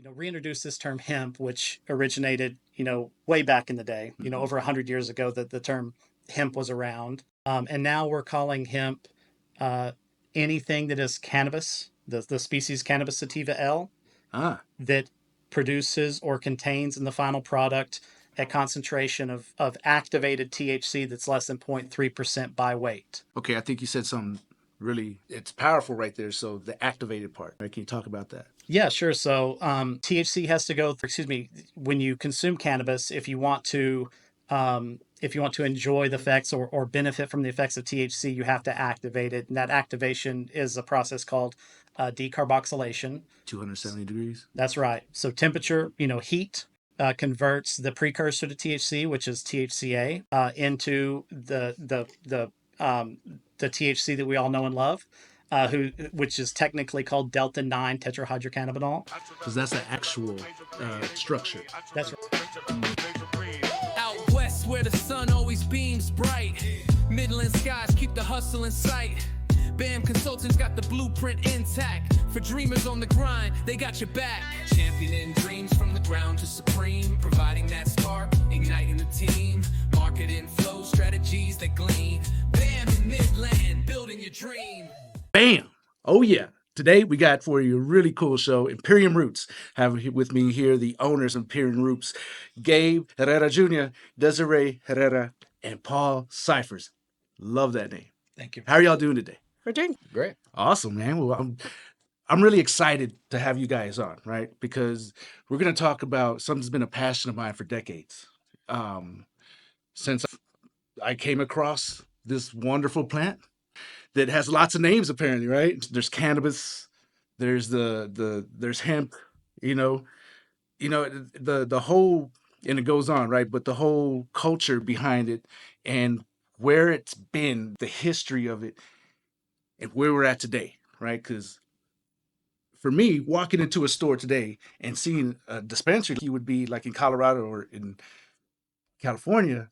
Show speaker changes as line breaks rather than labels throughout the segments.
reintroduced this term hemp, which originated, way back in the day, over 100 years ago that the term hemp was around. And now we're calling hemp uh, anything that is cannabis, the species Cannabis sativa L, that produces or contains in the final product a concentration of activated THC that's less than 0.3% by weight.
Okay, I think you said something really, it's powerful right there. So the activated part, right? Can you talk about that?
Yeah, sure. So THC has to go through, when you consume cannabis, if you want to enjoy the effects or benefit from the effects of THC, you have to activate it. And that activation is a process called decarboxylation.
270 degrees.
That's right. So temperature, heat converts the precursor to THC, which is THCA, into the THC that we all know and love, which is technically called delta 9 tetrahydrocannabinol.
Because that's the actual structure.
That's right.
Out west where the sun always beams bright, Midland skies keep the hustle in sight. BAM Consultants got the blueprint intact. For dreamers on the grind, they got your back. Championing dreams from the ground to supreme, providing that spark, igniting the team. Marketing flow strategies that glean. BAM in Midland, building your dream.
Bam! Oh yeah. Today we got for you a really cool show. Imperium Roots. Have with me here the owners of Imperium Roots, Gabe Herrera Jr., Desiree Herrera, and Paul Cyphers. Love that name.
Thank you.
How are y'all doing today?
We're doing great.
Awesome, man. Well, I'm really excited to have you guys on, right? Because we're going to talk about something that's been a passion of mine for decades. Since I came across this wonderful plant that has lots of names, apparently, right? There's cannabis, there's there's hemp, the whole, and it goes on, right? But the whole culture behind it and where it's been, the history of it, and where we're at today, right? Because for me, walking into a store today and seeing a dispensary, you would be like in Colorado or in California,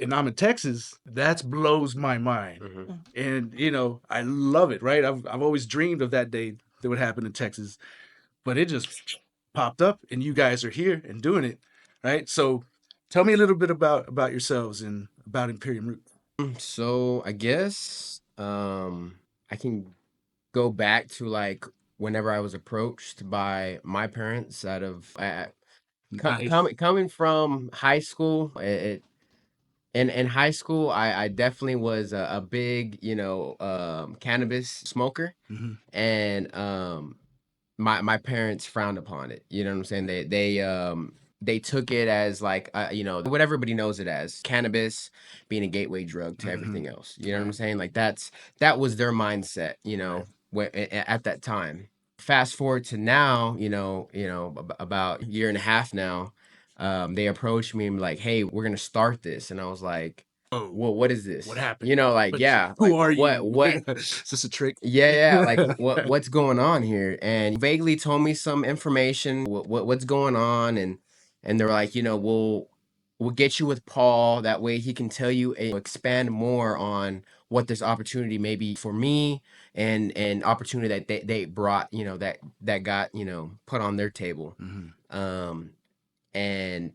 and I'm in Texas, that blows my mind.
Mm-hmm.
And, I love it, right? I've always dreamed of that day that would happen in Texas, but it just popped up and you guys are here and doing it, right? So tell me a little bit about yourselves and about Imperium Roots.
So I guess I can go back to like whenever I was approached by my parents out of coming from high school. In high school, I definitely was a big, cannabis smoker,
Mhm.
and my parents frowned upon it. You know what I'm saying? They took it as like what everybody knows it as, cannabis being a gateway drug to everything else. You know what I'm saying? Like that was their mindset. At that time. Fast forward to now, about a year and a half now. They approached me and be like, "Hey, we're gonna start this," and I was like,
Oh,
"Well, what is this?
what happened?
Yeah,
Who
like,
are you?
What?
Is this a trick?
Yeah, like what's going on here?" And vaguely told me some information, what's going on, and they were like, we'll get you with Paul. That way he can tell you expand more on what this opportunity may be for me and opportunity that they brought, that got, put on their table.
Mm-hmm.
And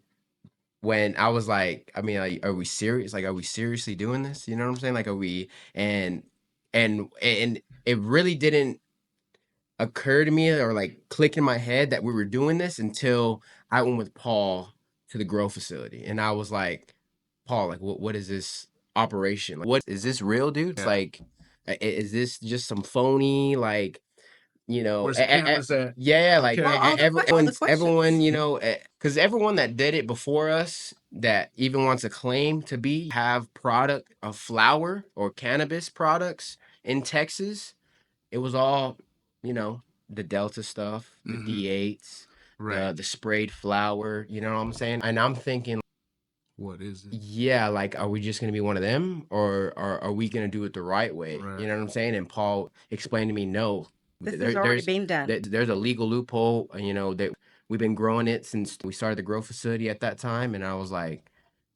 when I was like, I mean, are we serious? Like, are we seriously doing this? You know what I'm saying? Like, are we, and it really didn't occur to me or like click in my head that we were doing this until I went with Paul to the grow facility. And I was like, Paul, like, what is this operation? Like, what is this real, dude? It's like, is this just some phony, like,
Where's the cameras at?
yeah, like
Okay.
everyone, because everyone that did it before us that even wants to claim to have product of flower or cannabis products in Texas, it was all, the Delta stuff, the D8s,
Right.
the sprayed flower, you know what I'm saying? And I'm thinking,
What is it?
yeah, like, are we just going to be one of them or are we going to do it the right way?
Right.
You know what I'm saying? And Paul explained to me, no.
This is already being done.
There's a legal loophole, that we've been growing it since we started the grow facility at that time. And I was like,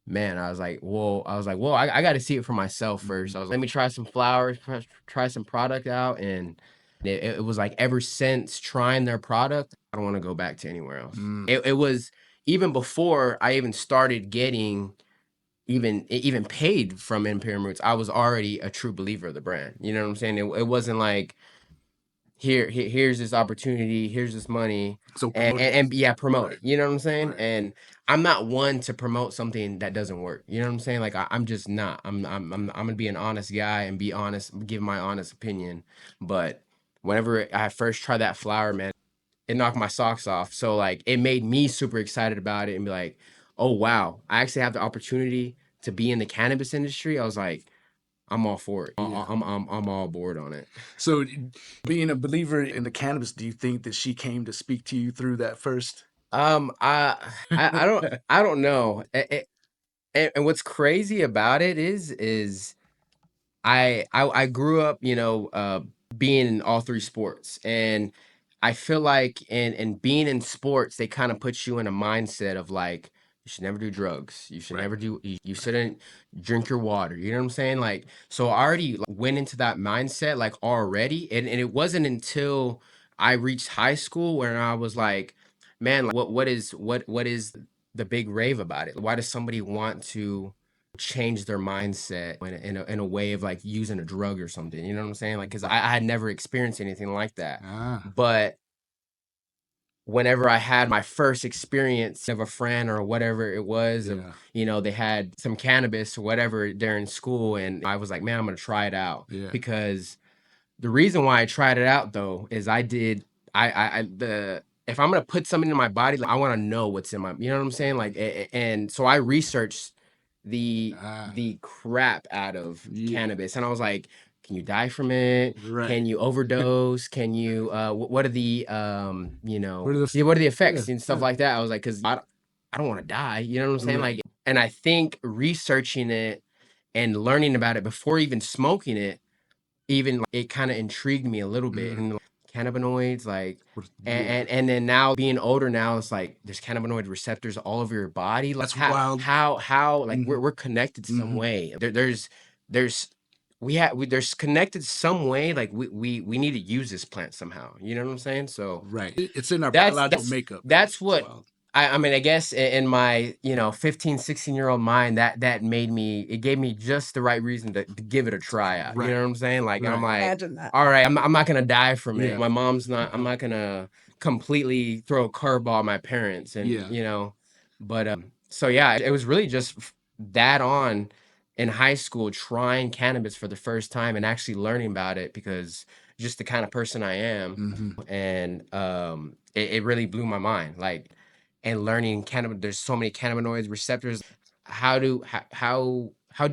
well, I got to see it for myself first. I was like, let me try some flowers, try some product out. And It was like ever since trying their product, I don't want to go back to anywhere else. It was even before I even started getting even paid from Imperium Roots. I was already a true believer of the brand. You know what I'm saying? It wasn't like here's this opportunity, here's this money,
So
and yeah, promote it. You know what I'm saying?
Right.
And I'm not one to promote something that doesn't work. You know what I'm saying? Like I'm just not. I'm gonna be an honest guy and be honest, give my honest opinion. But whenever I first tried that flower, man, it knocked my socks off. So like it made me super excited about it and be like, oh wow, I actually have the opportunity to be in the cannabis industry. I was like, I'm all for it.
Yeah.
I'm all aboard on it.
So, being a believer in the cannabis, do you think that she came to speak to you through that first?
I don't know. And what's crazy about it is I grew up, being in all three sports, and I feel like in being in sports, they kind of put you in a mindset of like you should never do drugs, you should
Right.
never do, you shouldn't drink your water. You know what I'm saying? Like, so I already like, went into that mindset like already, and it wasn't until I reached high school where I was like, man, like, what is the big rave about it? Why does somebody want to change their mindset in a way of like using a drug or something? You know what I'm saying? Like, because I had never experienced anything like that. But whenever I had my first experience of a friend or whatever it was, of, they had some cannabis or whatever during school, and I was like, man, I'm gonna try it out. Because the reason why I tried it out though is if I'm gonna put something in my body, like, I want to know what's in my, you know what I'm saying? Like, and so I researched the crap out of cannabis, and I was like, can you die from it?
Right.
Can you overdose? Can you what are the what are the effects and stuff like that? I was like, because I don't want to die, you know what I'm saying? Like, and I think researching it and learning about it before even smoking it, even it kind of intrigued me a little bit. And cannabinoids, like, and then now being older now, it's like there's cannabinoid receptors all over your body. Like,
That's wild.
How like we're connected some way. There's there's connected some way. Like we need to use this plant somehow. You know what I'm saying? So
Right. It's in our biological makeup.
That's what I mean, I guess in my 15, 16-year-old mind, that it gave me just the right reason to give it a try out. You know what I'm saying? Like, I'm like,
Imagine that.
all right, I'm not gonna die from it. My mom's not. I'm not gonna completely throw a curveball at my parents, and but so yeah, it was really just that on in high school, trying cannabis for the first time and actually learning about it, because just the kind of person I am, and it really blew my mind. Like, and learning cannabis, there's so many cannabinoids receptors. How do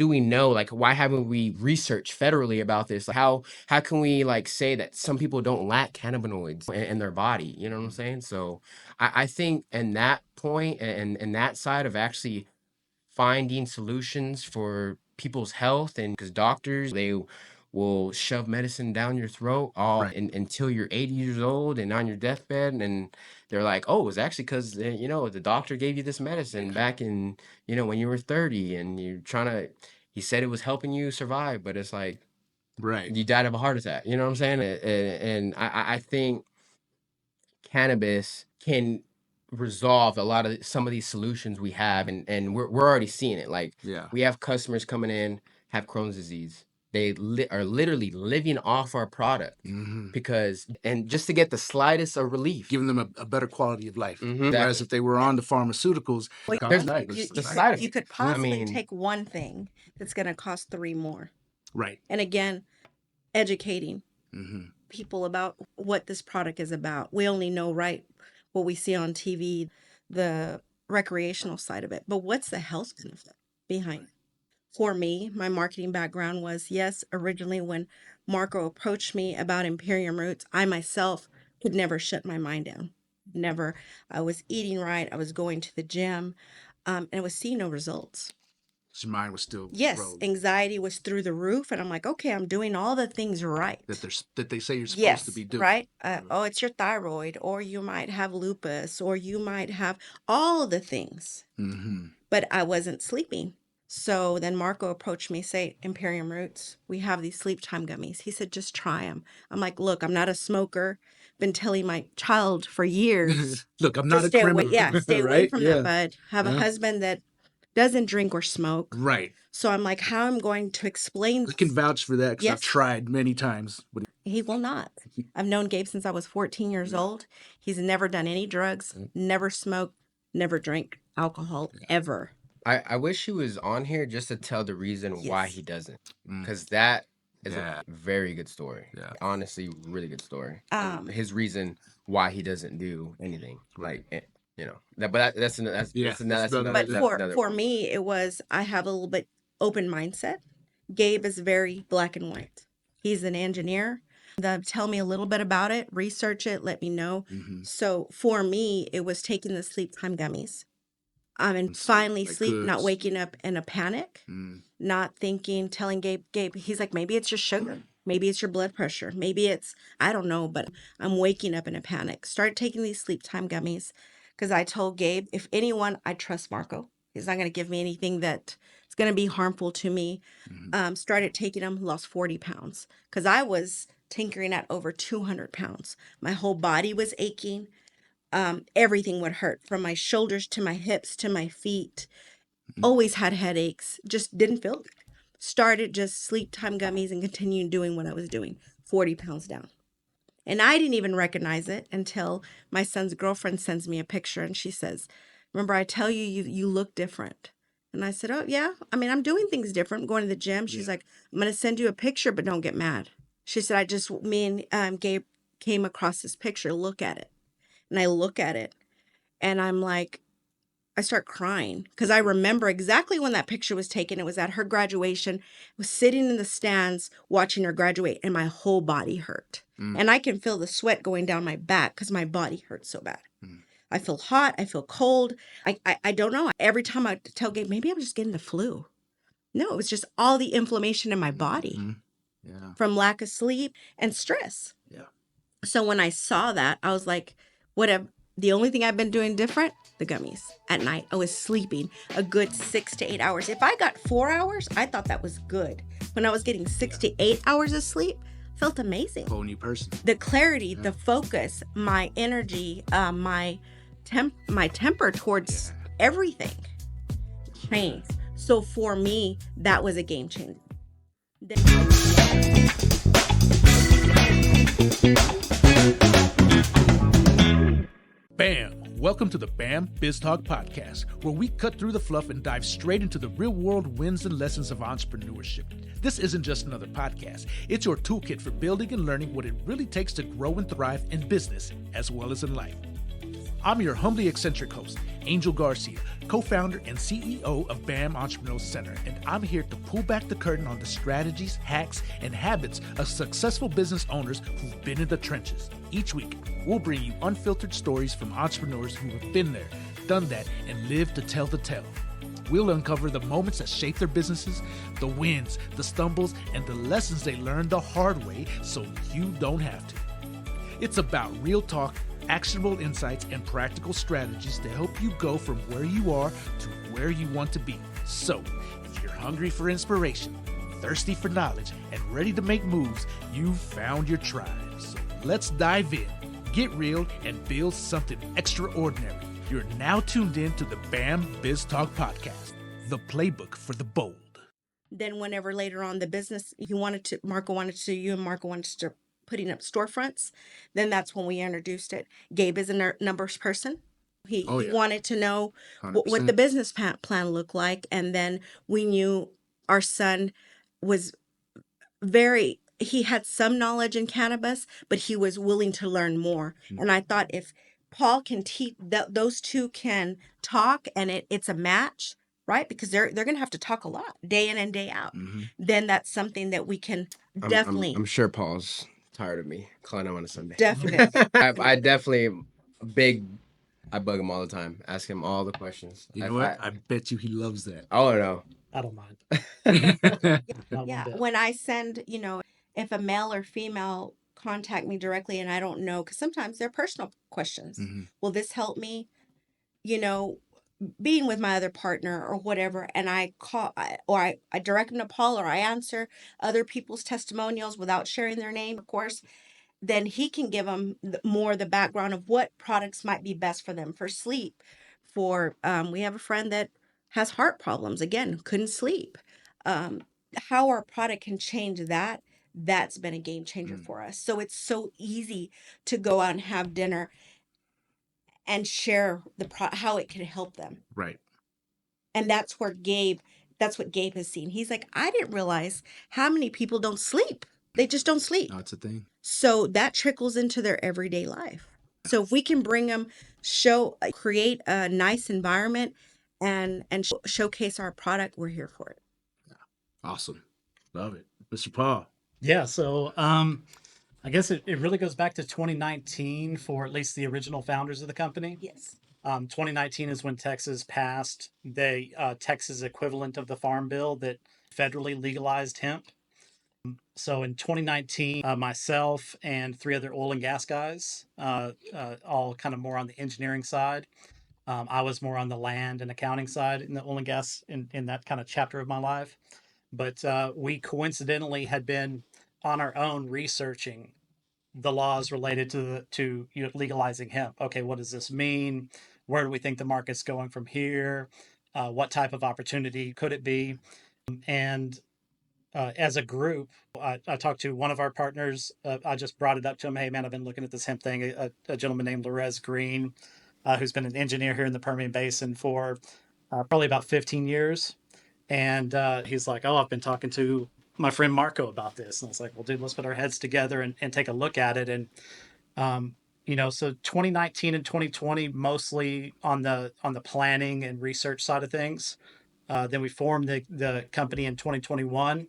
we know? Like, why haven't we researched federally about this? Like, how can we like say that some people don't lack cannabinoids in their body? You know what I'm saying? So I think in that point and that side of actually finding solutions for people's health, and because doctors, they will shove medicine down your throat until you're 80 years old and on your deathbed, and they're like, oh, it's actually because the doctor gave you this medicine back in when you were 30, and he said it was helping you survive, but it's like, you died of a heart attack. You know what I'm saying? And I think cannabis can resolve a lot of some of these solutions we have, and we're already seeing it. Like, we have customers coming in, have Crohn's disease. They are literally living off our product because, and just to get the slightest of relief,
giving them a better quality of life. Whereas if they were on the pharmaceuticals,
you could possibly take one thing that's going to cost 3 more.
Right.
And again, educating people about what this product is about. We only know what we see on TV, the recreational side of it, but what's the health benefit behind it? For me, my marketing background was, yes, originally when Marco approached me about Imperium Roots, I myself could never shut my mind down. Never. I was eating right. I was going to the gym, and I was seeing no results.
Your mind was still
anxiety was through the roof, and I'm like, okay, I'm doing all the things right
that they say you're supposed to be doing.
Right. Oh, it's your thyroid, or you might have lupus, or you might have all of the things. But I wasn't sleeping. So then Marco approached me, say, Imperium Roots, we have these sleep time gummies. He said, just try them. I'm like, look, I'm not a smoker. Been telling my child for years
Look, I'm
to
not a
stay away.
criminal.
Yeah, stay away
Right?
from
Yeah.
that, bud. Have a
Yeah.
husband that doesn't drink or smoke.
Right.
So I'm like, how am I going to explain
I can
this?
vouch for that because I've
Yes.
tried many times. But
He will not. I've known Gabe since I was 14 years old. He's never done any drugs, never smoked, never drank alcohol, ever.
I wish he was on here just to tell the reason why
Yes.
he doesn't,
Mm.
because that is
Yeah.
a very good story.
Yeah.
Honestly, really good story.
His
Reason why he doesn't do anything,
Right.
like that. But that's
Yeah,
that's
that's
another.
But
another-
for me, it was I have a little bit open mindset. Gabe is very black and white. He's an engineer. Tell me a little bit about it, research it, let me know.
Mhm.
So for me, it was taking the sleep time gummies. And
Sleep
finally
like
sleep, not
goods.
waking up in a panic,
Mm.
not thinking, telling Gabe, he's like, maybe it's your sugar, maybe it's your blood pressure, maybe it's, I don't know, but I'm waking up in a panic. Start taking these sleep time gummies because I told Gabe, if anyone, I trust Marco. He's not going to give me anything that is going to be harmful to me.
Mhm.
Started taking them, lost 40 pounds because I was tinkering at over 200 pounds. My whole body was aching. Everything would hurt from my shoulders to my hips to my feet. Always had headaches, just didn't feel good. Started just sleep time gummies and continued doing what I was doing, 40 pounds down. And I didn't even recognize it until my son's girlfriend sends me a picture and she says, remember, I tell you, you look different. And I said, oh, yeah. I mean, I'm doing things different. I'm going to the gym. She's like, I'm going to send you a picture, but don't get mad. She said, me and Gabe came across this picture. Look at it. And I look at it and I'm like, I start crying because I remember exactly when that picture was taken. It was at her graduation. I was sitting in the stands watching her graduate and my whole body hurt. And I can feel the sweat going down my back because my body hurts so bad. I feel hot. I feel cold. I don't know. Every time I tell Gabe, maybe I'm just getting the flu. No, it was just all the inflammation in my body
Yeah.
from lack of sleep and stress.
Yeah.
So when I saw that, I was like, whatever. The only thing I've been doing different, the gummies at night. I was sleeping a good 6 to 8 hours. If I got 4 hours, I thought that was good. When I was getting 6 to 8 hours of sleep, felt amazing.
Whole new person.
The clarity, the focus, my energy, my temper towards everything changed. So for me, that was a game changer.
BAM! Welcome to the BAM BizTalk podcast, where we cut through the fluff and dive straight into the real-world wins and lessons of entrepreneurship. This isn't just another podcast. It's your toolkit for building and learning what it really takes to grow and thrive in business as well as in life. I'm your humbly eccentric host, Angel Garcia, co-founder and CEO of BAM Entrepreneurial Center, and I'm here to pull back the curtain on the strategies, hacks, and habits of successful business owners who've been in the trenches. Each week, we'll bring you unfiltered stories from entrepreneurs who have been there, done that, and lived to tell the tale. We'll uncover the moments that shape their businesses, the wins, the stumbles, and the lessons they learned the hard way so you don't have to. It's about real talk, actionable insights, and practical strategies to help you go from where you are to where you want to be. So, if you're hungry for inspiration, thirsty for knowledge, and ready to make moves, you've found your tribe. So let's dive in, get real, and build something extraordinary. You're now tuned in to the BAM BizTalk podcast, the playbook for the bold.
Then whenever later on the business, Marco wanted to start putting up storefronts, then that's when we introduced it. Gabe is a numbers person. He wanted to know what the business plan looked like. And then we knew our son was he had some knowledge in cannabis, but he was willing to learn more. And I thought if Paul can teach, those two can talk and it's a match, right? Because they're going to have to talk a lot day in and day out. Then that's something that we can definitely.
I'm sure Paul's tired of me calling him on a Sunday.
Definitely.
I definitely I bug him all the time, ask him all the questions.
You know what? I bet you he loves that.
Oh no,
I don't mind. Not
Yeah.
one bit.
When I send, if a male or female contact me directly and I don't know, because sometimes they're personal questions. Will this help me? being with my other partner or whatever, and I direct them to Paul, or I answer other people's testimonials without sharing their name, of course, then he can give them more the background of what products might be best for them for sleep. For we have a friend that has heart problems, again, couldn't sleep. Um, how our product can change that, that's been a game changer for us. So it's so easy to go out and have dinner and share how it could help them.
Right.
And that's what Gabe has seen. He's like, I didn't realize how many people don't sleep. They just don't sleep.
No, it's a thing.
So that trickles into their everyday life. So if we can bring them, create a nice environment and showcase our product, we're here for it.
Awesome. Love it. Mr. Paul.
Yeah. So I guess it really goes back to 2019 for at least the original founders of the company.
Yes.
2019 is when Texas passed the Texas equivalent of the Farm Bill that federally legalized hemp. So in 2019, myself and three other oil and gas guys, all kind of more on the engineering side. I was more on the land and accounting side in the oil and gas in that kind of chapter of my life. But we coincidentally had been on our own researching the laws related to legalizing hemp. Okay, what does this mean? Where do we think the market's going from here? What type of opportunity could it be? And as a group, I talked to one of our partners. I just brought it up to him. Hey, man, I've been looking at this hemp thing. A gentleman named Lorez Green, who's been an engineer here in the Permian Basin for probably about 15 years. And he's like, oh, I've been talking to my friend Marco about this. And I was like, well, dude, let's put our heads together and take a look at it. And, so 2019 and 2020, mostly on the planning and research side of things. Then we formed the company in 2021,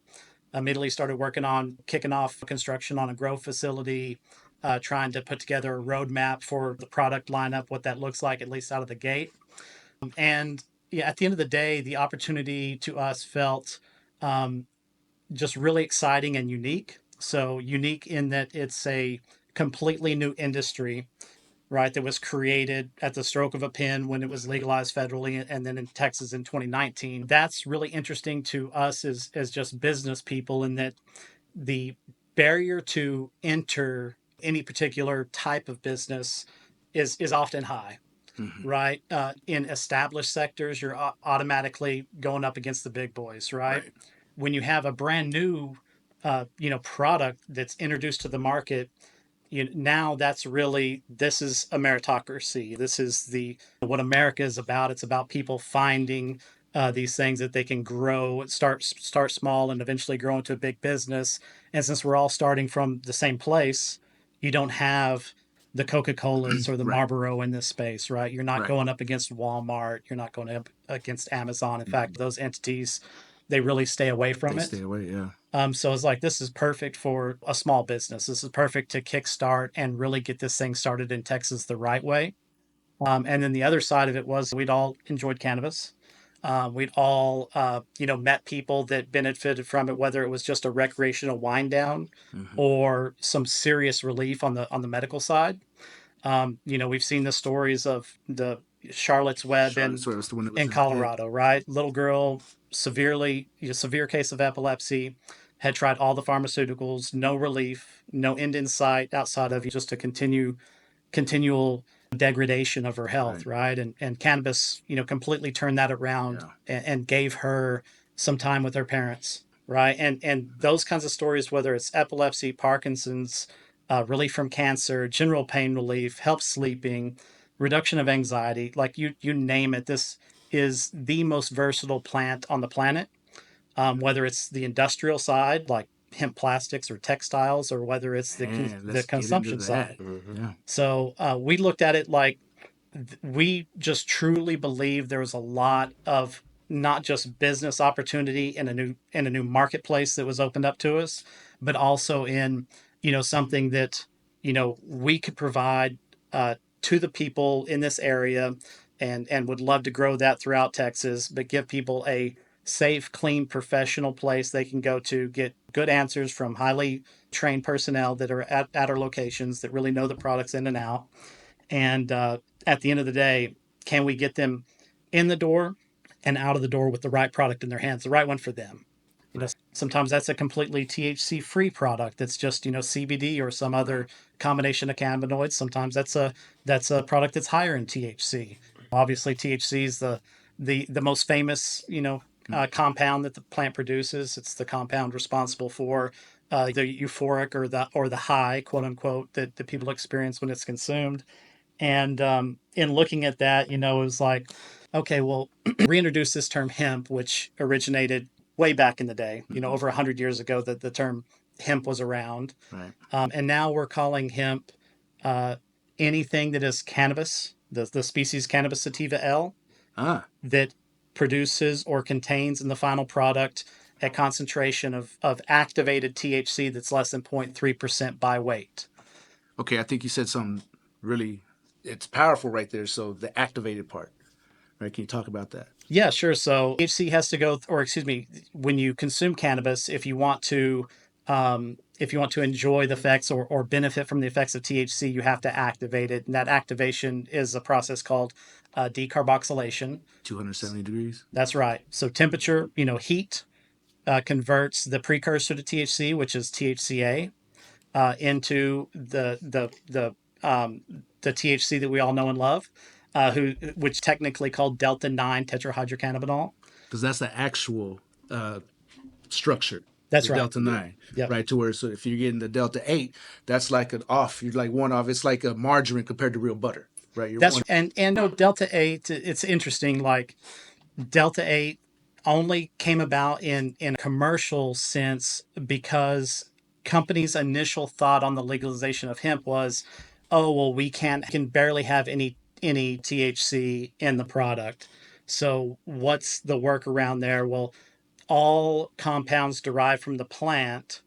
immediately started working on kicking off construction on a grow facility, trying to put together a roadmap for the product lineup, what that looks like, at least out of the gate. And yeah, at the end of the day, the opportunity to us felt just really exciting and unique. So unique in that it's a completely new industry, right? That was created at the stroke of a pen when it was legalized federally and then in Texas in 2019. That's really interesting to us as just business people, in that the barrier to enter any particular type of business is often high. Right. In established sectors, you're automatically going up against the big boys, right? When you have a brand new, product that's introduced to the market, now this is a meritocracy. This is what America is about. It's about people finding these things that they can grow, start small, and eventually grow into a big business. And since we're all starting from the same place, you don't have the Coca-Colas or the Marlboro in this space, right? You're not going up against Walmart. You're not going up against Amazon. In fact, those entities, they really stay away from it.
Stay away, yeah.
So it's like, this is perfect for a small business. This is perfect to kickstart and really get this thing started in Texas the right way. And then the other side of it was we'd all enjoyed cannabis. We'd all, met people that benefited from it, whether it was just a recreational wind down or some serious relief on the medical side. We've seen the stories of the Charlotte's Web in Colorado, right? Little girl, severe case of epilepsy, had tried all the pharmaceuticals, no relief, no end in sight outside of just a continual degradation of her health, right? And cannabis, completely turned that around and gave her some time with her parents, right? And those kinds of stories, whether it's epilepsy, Parkinson's, relief from cancer, general pain relief, help sleeping, reduction of anxiety, like you name it. This is the most versatile plant on the planet, whether it's the industrial side, like hemp plastics or textiles, or whether it's the consumption side.
Yeah.
So we looked at it like we just truly believe there was a lot of not just business opportunity in a new marketplace that was opened up to us, but also in something that we could provide to the people in this area, and would love to grow that throughout Texas, but give people a safe, clean, professional place they can go to get good answers from highly trained personnel that are at our locations that really know the products in and out. And at the end of the day, can we get them in the door and out of the door with the right product in their hands, the right one for them. Sometimes that's a completely THC free product that's just, CBD or some other combination of cannabinoids. Sometimes that's a product that's higher in THC. Obviously, THC is the most famous, compound that the plant produces. It's the compound responsible for the euphoric or the high, quote unquote, that people experience when it's consumed. And in looking at that, it was like, okay, well, reintroduce this term hemp, which originated way back in the day, over 100 years ago that the term hemp was around.
Right.
And now we're calling hemp anything that is cannabis, the species Cannabis sativa L, that produces or contains in the final product a concentration of activated THC that's less than 0.3% by weight.
Okay, I think you said something really, it's powerful right there. So the activated part, right? Can you talk about that?
Yeah, sure. So THC has to go, or excuse me, when you consume cannabis, if you want to enjoy the effects or benefit from the effects of THC, you have to activate it, and that activation is a process called decarboxylation.
270 degrees.
That's right. So temperature, heat converts the precursor to THC, which is THCA, into the THC that we all know and love, which technically called delta 9 tetrahydrocannabinol.
Because that's the actual structure.
That's
the
right.
Delta 9.
Yep.
Right. To where, so if you're getting the Delta 8, that's like an off. You're like one off. It's like a margarine compared to real butter. Right.
And no, delta 8, it's interesting. Like delta 8 only came about in commercial sense because companies' initial thought on the legalization of hemp was, oh, well, we can barely have any THC in the product. So what's the workaround there? Well, all compounds derived from the plant,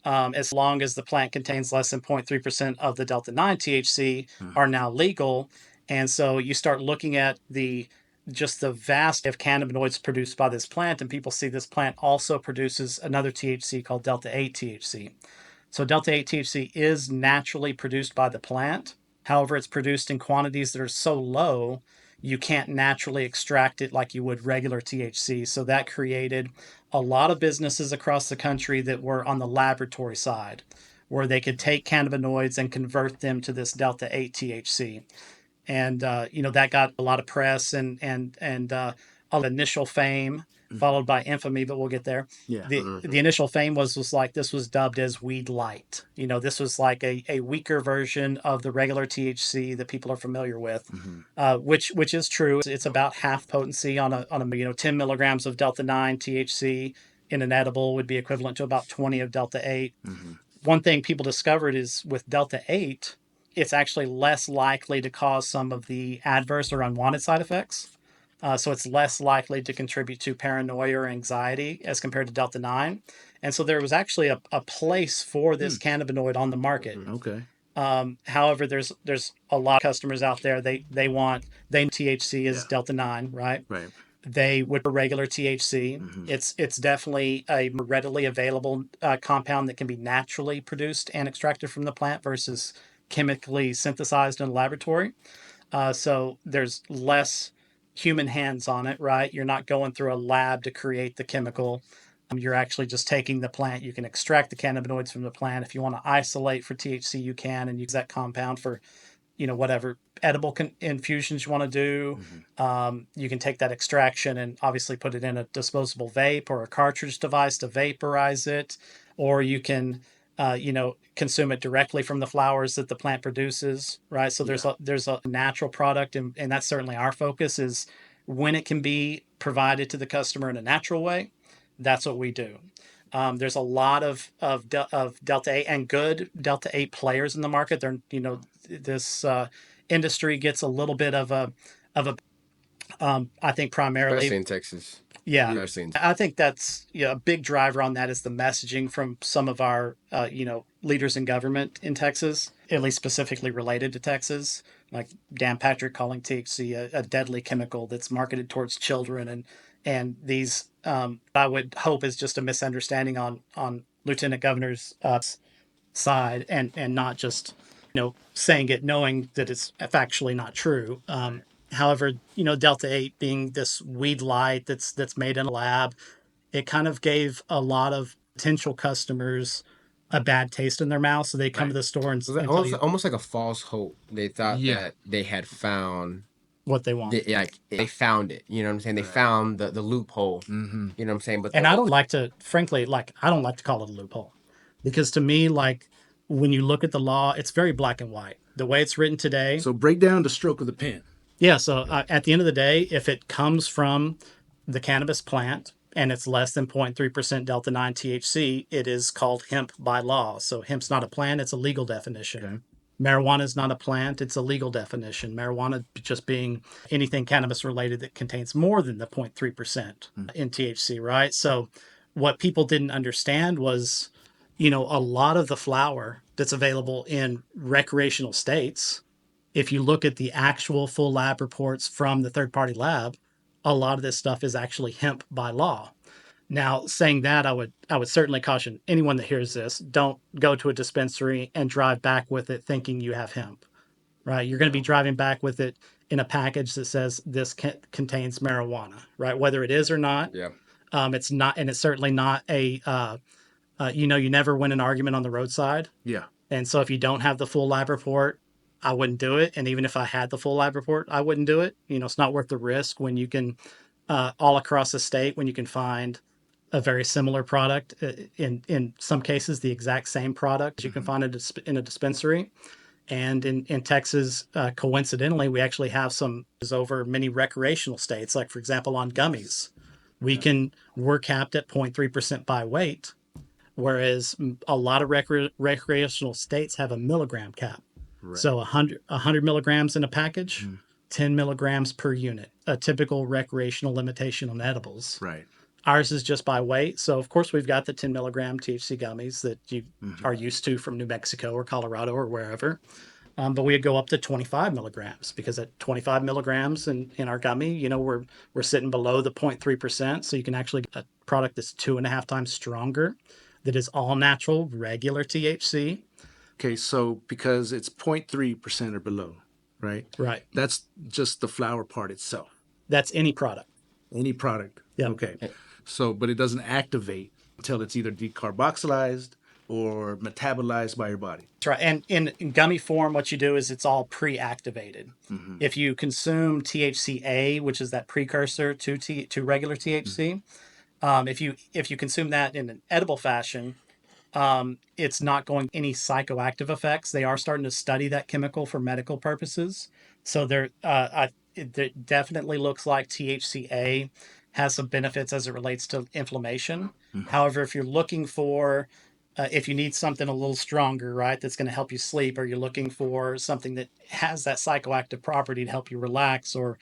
as long as the plant contains less than 0.3% of the delta 9 THC, are now legal. And so you start looking at just the vast of cannabinoids produced by this plant, and people see this plant also produces another THC called delta 8 THC. So delta 8 THC is naturally produced by the plant. However, it's produced in quantities that are so low you can't naturally extract it like you would regular THC. So that created a lot of businesses across the country that were on the laboratory side, where they could take cannabinoids and convert them to this delta 8 THC. And that got a lot of press and initial fame, followed by infamy, but we'll get there.
Yeah.
The initial fame was like, this was dubbed as weed light. This was like a weaker version of the regular THC that people are familiar with, which is true. It's about half potency on a 10 milligrams of delta 9 THC in an edible would be equivalent to about 20 of delta 8. One thing people discovered is with delta 8, it's actually less likely to cause some of the adverse or unwanted side effects. So it's less likely to contribute to paranoia or anxiety as compared to delta 9. And so there was actually a place for this cannabinoid on the market.
Okay.
However, there's a lot of customers out there, they THC is delta 9, right?
Right.
They would for regular THC. It's definitely a more readily available compound that can be naturally produced and extracted from the plant versus chemically synthesized in a laboratory. So there's less human hands on it, right? You're not going through a lab to create the chemical. You're actually just taking the plant. You can extract the cannabinoids from the plant. If you want to isolate for THC, you can, and use that compound for, whatever edible infusions you want to do. You can take that extraction and obviously put it in a disposable vape or a cartridge device to vaporize it, or you can consume it directly from the flowers that the plant produces, right? So there's a natural product, and that's certainly our focus is when it can be provided to the customer in a natural way, that's what we do. There's a lot of delta 8 and good delta 8 players in the market. They're this industry gets a little bit of a I think primarily
especially in Texas.
Yeah, I think that's a big driver on that is the messaging from some of our leaders in government in Texas, at least specifically related to Texas, like Dan Patrick calling THC a deadly chemical that's marketed towards children, and these I would hope is just a misunderstanding on Lieutenant Governor's side, and not just saying it knowing that it's factually not true. However, Delta 8 being this weed light that's made in a lab, it kind of gave a lot of potential customers a bad taste in their mouth. So they come to
Right.
the store
It was
and tell you
almost like a false hope. They thought
Yeah.
that they had found
what they want.
they found it. You know what I'm saying? They
Right.
found the loophole.
Mm-hmm.
You know what I'm saying? But
And I don't like to, frankly, I don't like to call it a loophole, because to me, when you look at the law, it's very black and white. The way it's written today.
So break down the stroke of the pen.
Yeah. So at the end of the day, if it comes from the cannabis plant and it's less than 0.3% Delta 9 THC, it is called hemp by law. So hemp's not a plant, it's a legal definition.
Okay.
Marijuana is not a plant, it's a legal definition. Marijuana just being anything cannabis related that contains more than the 0.3% in THC, right? So what people didn't understand was, a lot of the flower that's available in recreational states, if you look at the actual full lab reports from the third party lab, a lot of this stuff is actually hemp by law. Now, saying that, I would certainly caution anyone that hears this, don't go to a dispensary and drive back with it thinking you have hemp, right? You're going to be driving back with it in a package that says this contains marijuana, right? Whether it is or not,
yeah,
it's not, and it's certainly not you never win an argument on the roadside.
Yeah.
And so if you don't have the full lab report, I wouldn't do it. And even if I had the full lab report, I wouldn't do it. It's not worth the risk when you can, all across the state, when you can find a very similar product, in some cases the exact same product you can find in a dispensary. And in Texas, coincidentally, we actually have some over many recreational states. Like, for example, on gummies, we're capped at 0.3% by weight, whereas a lot of recreational states have a milligram cap.
Right.
So 100 milligrams in a package, 10 milligrams per unit, a typical recreational limitation on edibles.
Right.
Ours is just by weight. So, of course, we've got the 10 milligram THC gummies that you are used to from New Mexico or Colorado or wherever. But we would go up to 25 milligrams, because at 25 milligrams in our gummy, we're sitting below the 0.3%. So you can actually get a product that's 2.5 times stronger, that is all natural, regular THC.
Okay. So because it's 0.3% or below, right?
Right.
That's just the flower part itself.
That's any product.
Any product.
Yeah.
Okay. So, but it doesn't activate until it's either decarboxylized or metabolized by your body.
That's right. And in gummy form, what you do is it's all pre-activated. If you consume THCA, which is that precursor to regular THC, if you consume that in an edible fashion, it's not going any psychoactive effects. They are starting to study that chemical for medical purposes. So it definitely looks like THCA has some benefits as it relates to inflammation. However, if you're looking for if you need something a little stronger, right, that's going to help you sleep, or you're looking for something that has that psychoactive property to help you relax or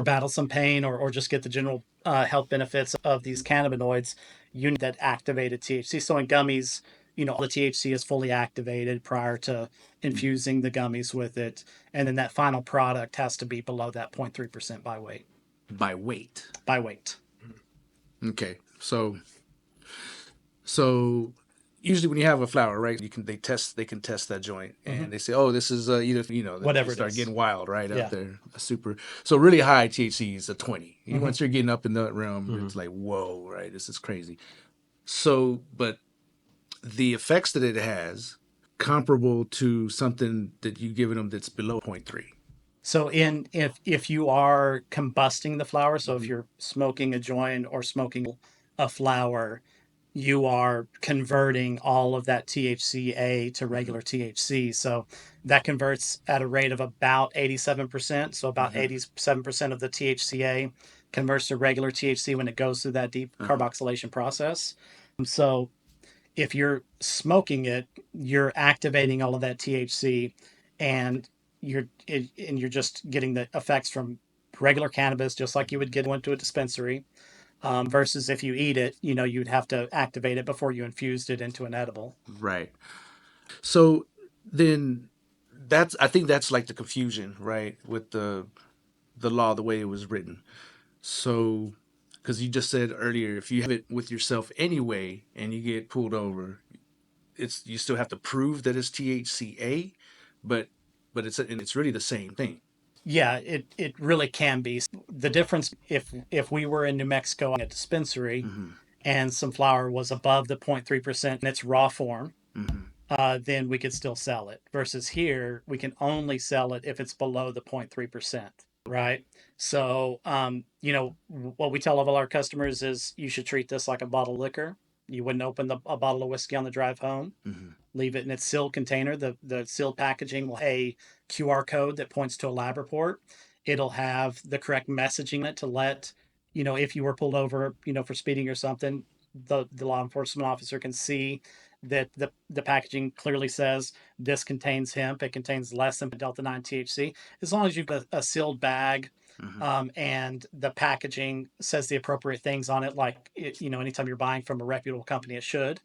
battle some pain, or just get the general health benefits of these cannabinoids, you need that activated THC. So in gummies, all the THC is fully activated prior to infusing the gummies with it. And then that final product has to be below that 0.3% by weight.
By weight.
By weight.
Okay. So usually when you have a flower, right, they can test that joint, and they say, oh, this is either
Whatever
they
it
start
is.
getting wild, right,
Yeah.
out there, super. So really high THC is a 20. Once you're getting up in that realm, it's like, whoa, right, this is crazy. So, but the effects that it has comparable to something that you've given them that's below 0.3.
So if you are combusting the flower, so if you're smoking a joint or smoking a flower, you are converting all of that THCA to regular THC. So that converts at a rate of about 87%. So about 87% of the THCA converts to regular THC when it goes through that decarboxylation process. So if you're smoking it, you're activating all of that THC, and you're just getting the effects from regular cannabis, just like you would get into a dispensary. Versus if you eat it, you'd have to activate it before you infused it into an edible.
Right. So then I think that's like the confusion, right, with the law, the way it was written. So, because you just said earlier, if you have it with yourself anyway and you get pulled over, you still have to prove that it's THCA, but it's really the same thing.
Yeah, it really can be. The difference, if we were in New Mexico at a dispensary and some flower was above the 0.3% in its raw form, then we could still sell it. Versus here, we can only sell it if it's below the 0.3%, right? So, what we tell all our customers is you should treat this like a bottle of liquor. You wouldn't open a bottle of whiskey on the drive home. Leave it in its sealed container. The sealed packaging will have a QR code that points to a lab report. It'll have the correct messaging in it to let, if you were pulled over, for speeding or something, the law enforcement officer can see that the packaging clearly says this contains hemp. It contains less than Delta 9 THC. As long as you've got a sealed bag, and the packaging says the appropriate things on it, like, anytime you're buying from a reputable company, it should,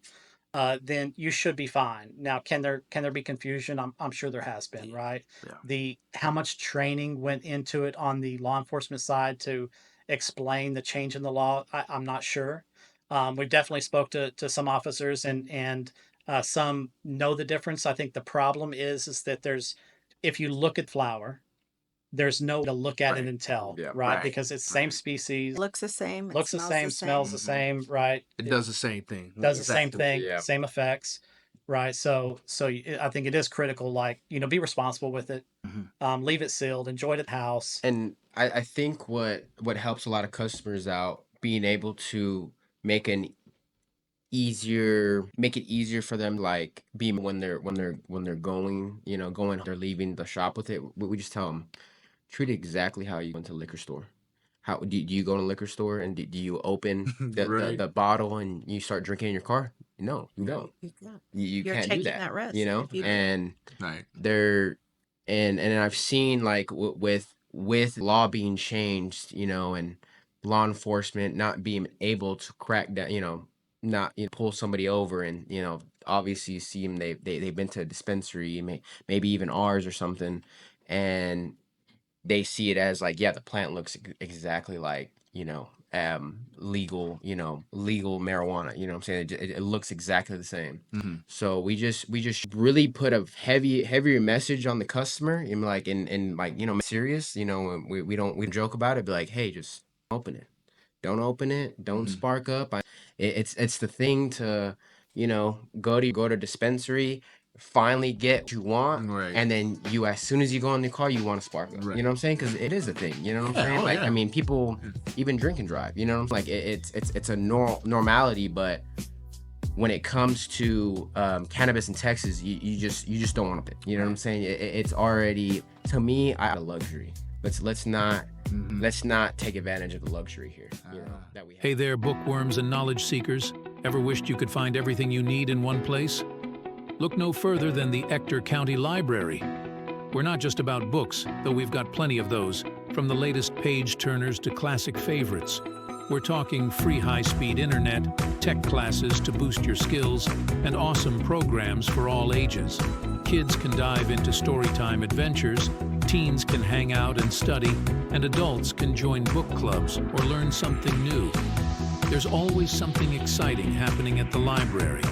then you should be fine. Now, can there be confusion? I'm sure there has been, right?
Yeah.
How much training went into it on the law enforcement side to explain the change in the law? I'm not sure. We've definitely spoke to some officers, and some know the difference. I think the problem is that if you look at flower, there's no way to look at it and tell,
Yeah.
right?
Right.
Because it's the same species,
Looks the same.
looks the same, smells the same, right?
It does the same thing.
Does the same
Exactly.
thing,
Yeah.
same effects, right? So I think it is critical, like, be responsible with it. Leave it sealed, enjoy it at the house.
And I think what helps a lot of customers out, being able to make it easier for them, like when they're going, they're leaving the shop with it. We just tell them, treat it exactly how you go into a liquor store. How do you go to a liquor store and do you open
Right.
the bottle and you start drinking in your car? No, you don't.
You can't.
You
You're
can't do
taking
that.
that risk
You know,
if you do.
and
Right.
and I've seen, like, with law being changed, and law enforcement not being able to crack down, not pull somebody over, and obviously you see them, they've been to a dispensary, maybe even ours or something, and they see it as like, yeah, the plant looks exactly like legal marijuana. You know what I'm saying? It looks exactly the same. So we just really put a heavier message on the customer, and like serious. We don't joke about it. Be like, hey, just open it. Don't open it. Don't spark up. It's the thing to go to dispensary, finally get what you want,
Right.
and then as soon as you go in the car, you want to spark up.
Right.
You know what I'm saying? Because it is a thing. You know what I'm saying?
Oh,
Like,
yeah.
I mean, people even drink and drive. You know what I'm saying? Like, it's a normality, but when it comes to cannabis in Texas, you just don't want it. You know what I'm saying? It's already, to me, a luxury. Let's not take advantage of the luxury here. That we have.
Hey there, bookworms and knowledge seekers. Ever wished you could find everything you need in one place? Look no further than the Ector County Library. We're not just about books, though we've got plenty of those, from the latest page-turners to classic favorites. We're talking free high-speed internet, tech classes to boost your skills, and awesome programs for all ages. Kids can dive into storytime adventures, teens can hang out and study, and adults can join book clubs or learn something new. There's always something exciting happening at the library.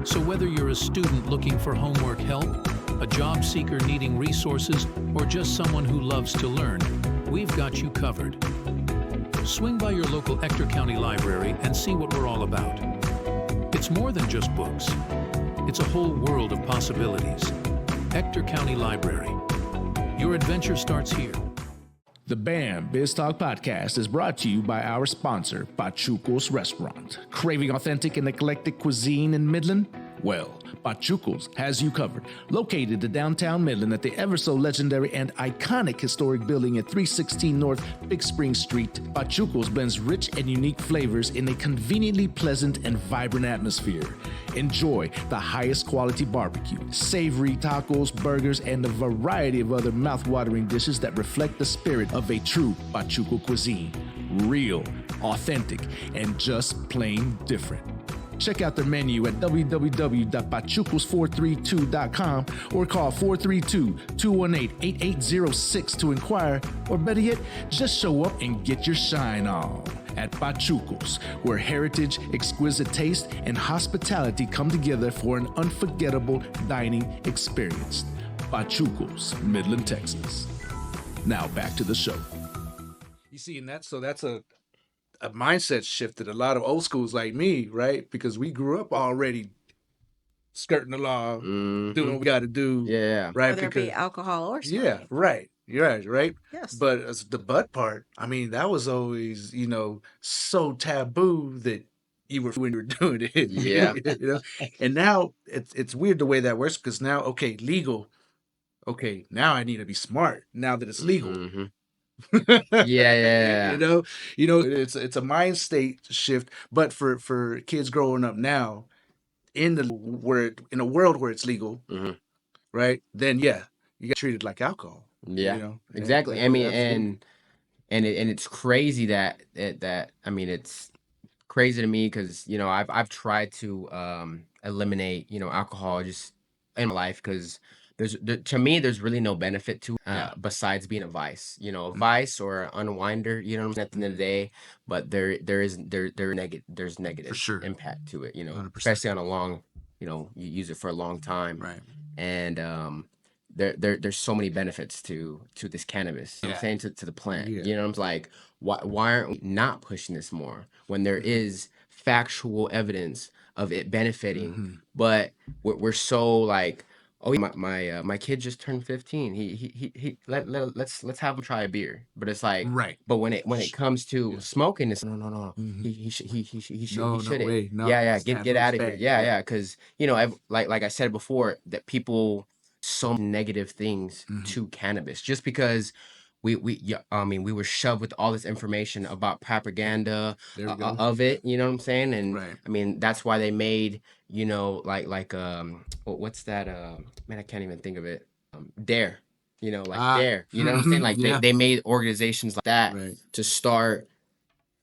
So whether you're a student looking for homework help, a job seeker needing resources, or just someone who loves to learn, we've got you covered. Swing by your local Ector County Library and see what we're all about. It's more than just books. It's a whole world of possibilities. Ector County Library. Your adventure starts here.
The BAM BizTalk podcast is brought to you by our sponsor, Pachuco's Restaurant. Craving authentic and eclectic cuisine in Midland? Well, Pachuco's has you covered. Located in downtown Midland at the ever-so-legendary and iconic historic building at 316 North Big Spring Street, Pachuco's blends rich and unique flavors in a conveniently pleasant and vibrant atmosphere. Enjoy the highest quality barbecue, savory tacos, burgers, and a variety of other mouth-watering dishes that reflect the spirit of a true Pachuco cuisine. Real, authentic, and just plain different. Check out their menu at www.pachucos432.com or call 432-218-8806 to inquire, or better yet, just show up and get your shine on at Pachucos, where heritage, exquisite taste, and hospitality come together for an unforgettable dining experience. Pachucos, Midland, Texas. Now back to the show.
You see, and that's a mindset shift that a lot of old schools like me, right? Because we grew up already skirting the law, doing what we got to do,
Yeah.
right?
Whether it be
Because
alcohol or
yeah,
smoking.
right. You're right.
Yes.
But as the butt part, I mean, that was always, so taboo that you were when you were doing it.
Yeah.
And now it's weird the way that works because now, okay, legal. Okay, now I need to be smart now that it's legal.
Mm-hmm. Yeah.
It's a mind state shift. But for kids growing up now, in a world where it's legal,
Mm-hmm.
right? Then yeah, you get treated like alcohol.
Yeah. Exactly. I mean, and it's crazy that I mean, it's crazy to me because I've tried to eliminate alcohol just in my life because to me there's really no benefit to besides being a vice, a vice or an unwinder, what I'm saying, at the end of the day. But there's negative
sure.
impact to it,
100%.
especially on a long, you use it for a long time,
Right.
and there's so many benefits to this cannabis. I'm saying to the plant.
Yeah.
I'm like, why aren't we not pushing this more when there is factual evidence of it benefiting? But we're so like, oh, my kid just turned 15. Let's have him try a beer. But it's like,
Right.
but when it comes to smoking, it's no. He shouldn't.
way. No,
Yeah,
it's
get
taboo,
out of
it's
here.
bad.
Yeah, because like I said before, that people so many negative things to cannabis just because I mean, we were shoved with all this information about propaganda
There we go.
of it, you know what I'm saying? And
Right.
I mean, that's why they made, what's that man, I can't even think of it. Dare. Dare. You know what I'm saying? Like
Yeah.
they made organizations like that
Right.
to start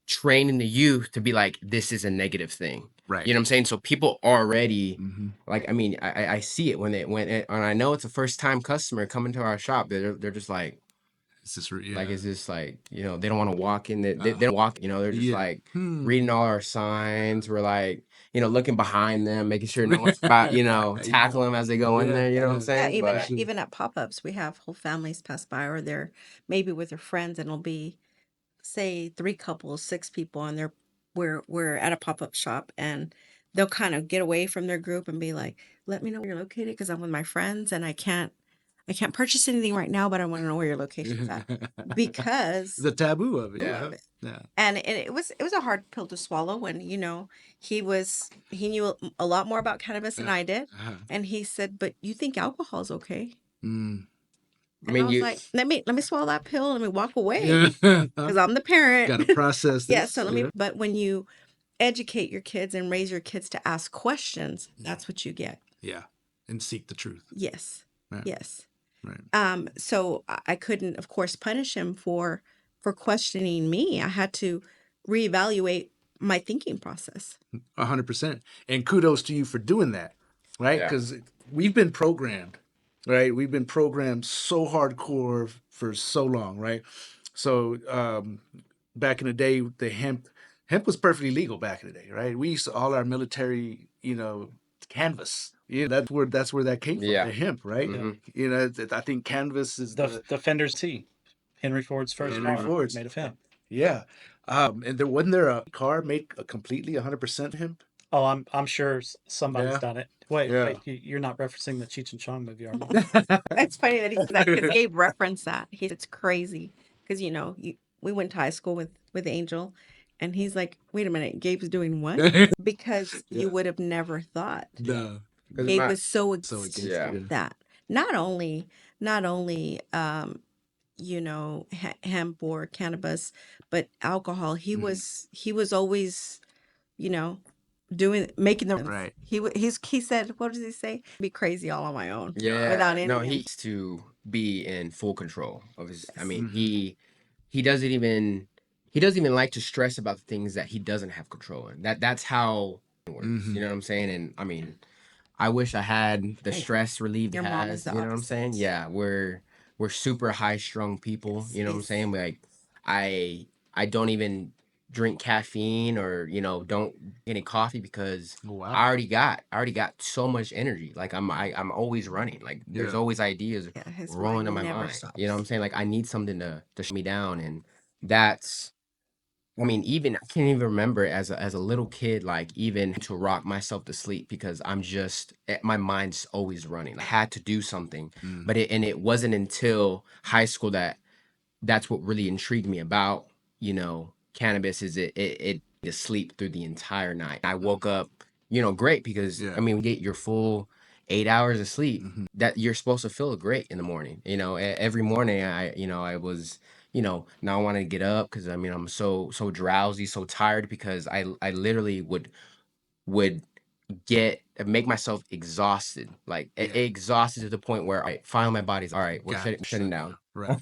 training the youth to be like, this is a negative thing.
Right.
You know what I'm saying? So people already like, I mean, I see it and I know it's a first time customer coming to our shop. They're just like,
It's just yeah.
like, is this like, they don't want to walk in. They don't walk, they're just like reading all our signs. We're like, looking behind them, making sure no one's about, tackle them as they go in there. You know what I'm
Yeah,
saying? But
even at pop-ups, we have whole families pass by, or they're maybe with their friends, and it'll be, say, 3 couples, 6 people, and we're at a pop-up shop, and they'll kind of get away from their group and be like, "Let me know where you're located because I'm with my friends and I can't purchase anything right now, but I want to know where your location's at." Because
the taboo of it.
Yeah.
Yeah.
and it was a hard pill to swallow when he knew a lot more about cannabis than I did, and he said, "But you think alcohol's okay?"
I
And
mean,
I was
you
like, let me swallow that pill, let me walk away because I'm the parent.
Got to process this.
Yeah, so but when you educate your kids and raise your kids to ask questions, that's what you get.
Yeah. And seek the truth.
Yes.
Right.
Yes.
Right.
So I couldn't, of course, punish him for questioning me. I had to reevaluate my thinking process.
100%. And kudos to you for doing that, right?
Yeah.
Because we've been programmed, right? We've been programmed so hardcore for so long, right? So back in the day, the hemp was perfectly legal back in the day, right? We used to all our military, canvas. Yeah, that's where that came from.
Yeah.
The hemp, right? I think canvas is
The Defender's T, Henry Ford's first
Henry
car
Ford's.
made of hemp.
Yeah. And there wasn't there a car made completely 100% hemp?
Oh, I'm sure somebody's
Yeah.
done it. Wait,
Yeah.
wait, you're not referencing the Cheech and Chong movie, are you?
It's funny that he said that because Gabe referenced that. It's crazy because we went to high school with Angel, and he's like, "Wait a minute, Gabe's doing what?" Because you would have never thought.
No.
Gabe was so against
against it,
Yeah.
that. Not only hemp or cannabis, but alcohol. He was always, making the
Right.
he said, what does he say? Be crazy all on my own.
Yeah.
Without any.
No, he needs to be in full control of his. I mean,
Mhm.
he doesn't even like to stress about the things that he doesn't have control in. That's how it works. You know what I'm saying? And I mean, I wish I had the stress relief he
Your mom
has.
is the
You know what I'm saying?
opposite.
Yeah, we're super high strung people.
Yes,
You know what I'm
yes.
saying? Like I don't even drink caffeine or don't get any coffee because
Oh, wow.
I already got so much energy. Like I'm always running. Like there's
Yeah.
always ideas
Yeah, his
rolling in
mind
my
never
mind.
stops.
You know what I'm saying? Like I need something to shut me down, and that's. I mean, even I can't even remember as a little kid, like even to rock myself to sleep because my mind's always running. I had to do something,
Mm.
but it wasn't until high school that's what really intrigued me about cannabis is it to sleep through the entire night. I woke up great because
Yeah.
I mean we get your full 8 hours of sleep
Mhm.
that you're supposed to feel great in the morning. Every morning I was now I want to get up because I mean I'm so drowsy, so tired because I literally would make myself exhausted, like
Yeah.
exhausted to the point where finally my body's all right, we're
Got to
shutting
shut
down.
Right.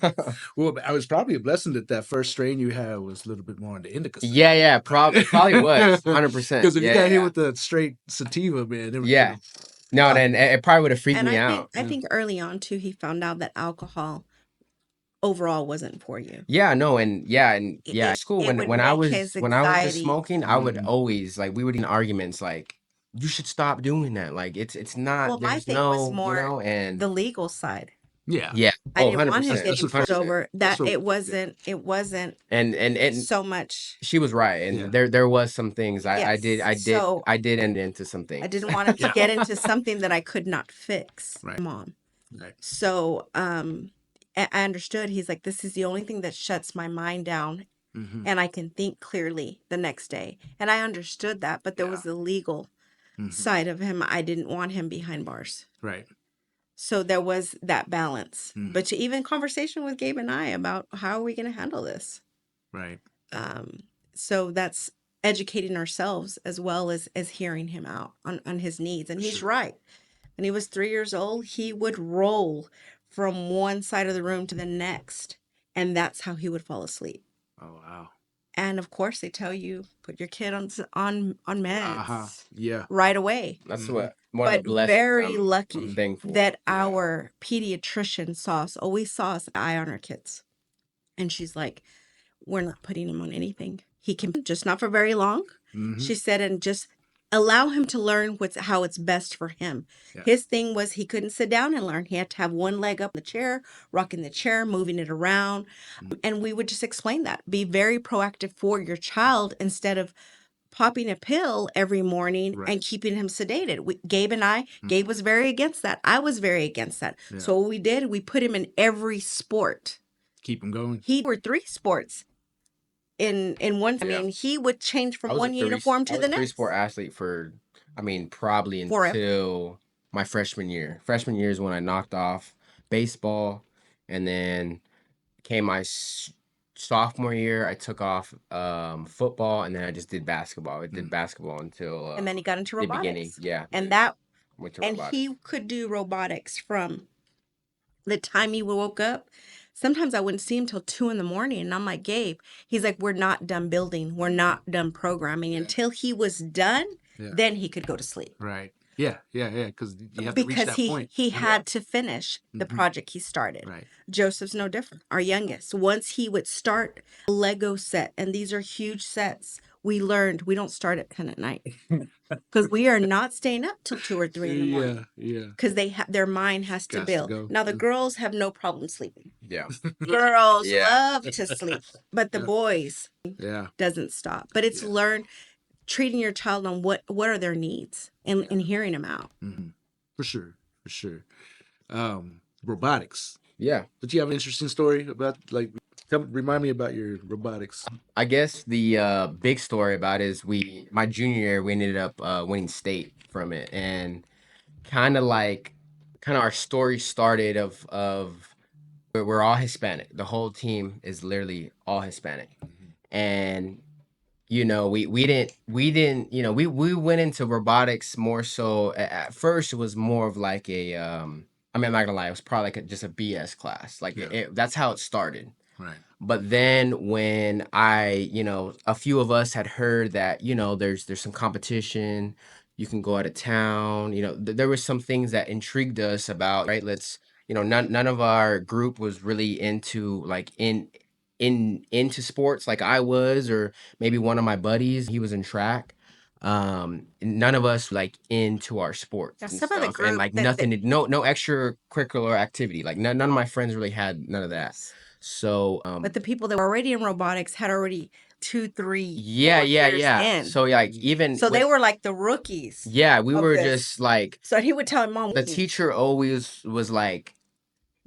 Well, I was probably a blessing that first strain you had was a little bit more on the indica side.
Yeah, probably was 100%.
Because if you got hit
Yeah.
with the straight sativa, man, it would,
Yeah. No,
knock
then
you.
it probably would have freaked
And
me
I
out.
think early on too, he found out that alcohol overall wasn't for you.
Yeah, no, and school
It would
when I
make
was
his
when I was
anxiety.
smoking, I would
Mhm.
always like we would in arguments like you should stop doing that. Like it's not
Well, my
there's
thing was
no,
more
and
the legal side.
Yeah.
yeah.
I
Oh,
didn't want him
100%.
That's
getting
what
pushed
100%.
over.
that's
That
what
it wasn't
And
so much.
she was right. And
Yeah.
there was some things
Yes. So
I did end into some
I
things.
didn't want him to
Yeah.
get into something that I could not fix,
Right.
Mom.
Right.
So I understood. He's like, this is the only thing that shuts my mind down
Mhm.
and I can think clearly the next day. And I understood that, but there
Yeah.
was the legal
Mhm.
side of him. I didn't want him behind bars.
Right.
So there was that balance.
Mm.
But to even conversation with Gabe and I about how are we going to handle this?
Right.
So that's educating ourselves as well as hearing him out on his needs. And he's
Sure.
right. When he was 3 years old, he would roll from one side of the room to the next. And that's how he would fall asleep.
Oh, wow.
And of course, they tell you put your kid on
Uh-huh.
meds
Yeah.
right away.
That's
Mhm.
what one of
But
the blessings
very
I'm
lucky
thankful.
that
Yeah.
our pediatrician always saw us eye on our kids. And she's like, we're not putting him on anything. He can just not for very long.
Mhm.
She said, and just allow him to learn how it's best for him.
Yeah.
His thing was he couldn't sit down and learn. He had to have one leg up in the chair, rocking the chair, moving it around. And we would just explain that. Be very proactive for your child instead of popping a pill every morning
Right.
and keeping him sedated. Gabe and I,
Mm.
Gabe was very against that. I was very against that.
Yeah.
So what we did, we put him in every sport.
Keep them going.
He were 3 sports in one. I
Yeah.
mean, he would change from
I was
one
a
uniform to the next.
3-sport athlete for, I mean, probably
Forever.
until my freshman year. Freshman year is when I knocked off baseball, and then came my sophomore year, I took off football, and then I just did basketball. I did basketball until
And then he got into
the beginning.
robotics.
Yeah,
And that
went to
and
robotics.
he could do robotics from the time he woke up. Sometimes I wouldn't see him till 2 a.m. And I'm like, Gabe, he's like, we're not done building. We're not done programming. Until he was done,
Yeah.
then he could go to sleep.
Right. Yeah. Because you have to reach
Because
that
he
point.
he had to finish the
Mhm.
project he started.
Right.
Joseph's no different. Our youngest, once he would start a Lego set, and these are huge sets, we learned we don't start at 10 at night because we are not staying up till 2 or 3 in the morning.
Yeah.
Because their mind has to
Gots to
build.
go.
Now the girls have no problem sleeping.
Yeah,
Girls
Yeah.
love to sleep, but the
Yeah.
boys
Yeah.
doesn't stop. But it's learn treating your child on what are their needs and hearing them out.
Mm-hmm. For sure. Robotics.
yeah.
Did you have an interesting story about remind me about your robotics?
I guess the big story about it is my junior year we ended up winning state from it, and kind of our story started of we're all Hispanic. The whole team is literally all Hispanic, and we didn't we went into robotics more so at first. It was more of like a I mean, I'm not gonna lie, it was probably like just a BS class. Like
Yeah.
that's how it started.
Right.
But then when a few of us had heard that, there's some competition, you can go out of town, there were some things that intrigued us about, right? None of our group was really into like into sports like I was, or maybe one of my buddies, he was in track. None of us like into our sports
Yeah,
and
some of the
stuff, and
group
like
that
nothing, no extracurricular activity. Like none of my friends really had none of that.
yes.
So
But the people that were already in robotics had already 2, 3,
yeah,
4
yeah,
years
yeah.
in.
So like even
So they
with,
were like the rookies
yeah, we
of
were
this.
just like,
So he would tell Mom,
the teacher always was like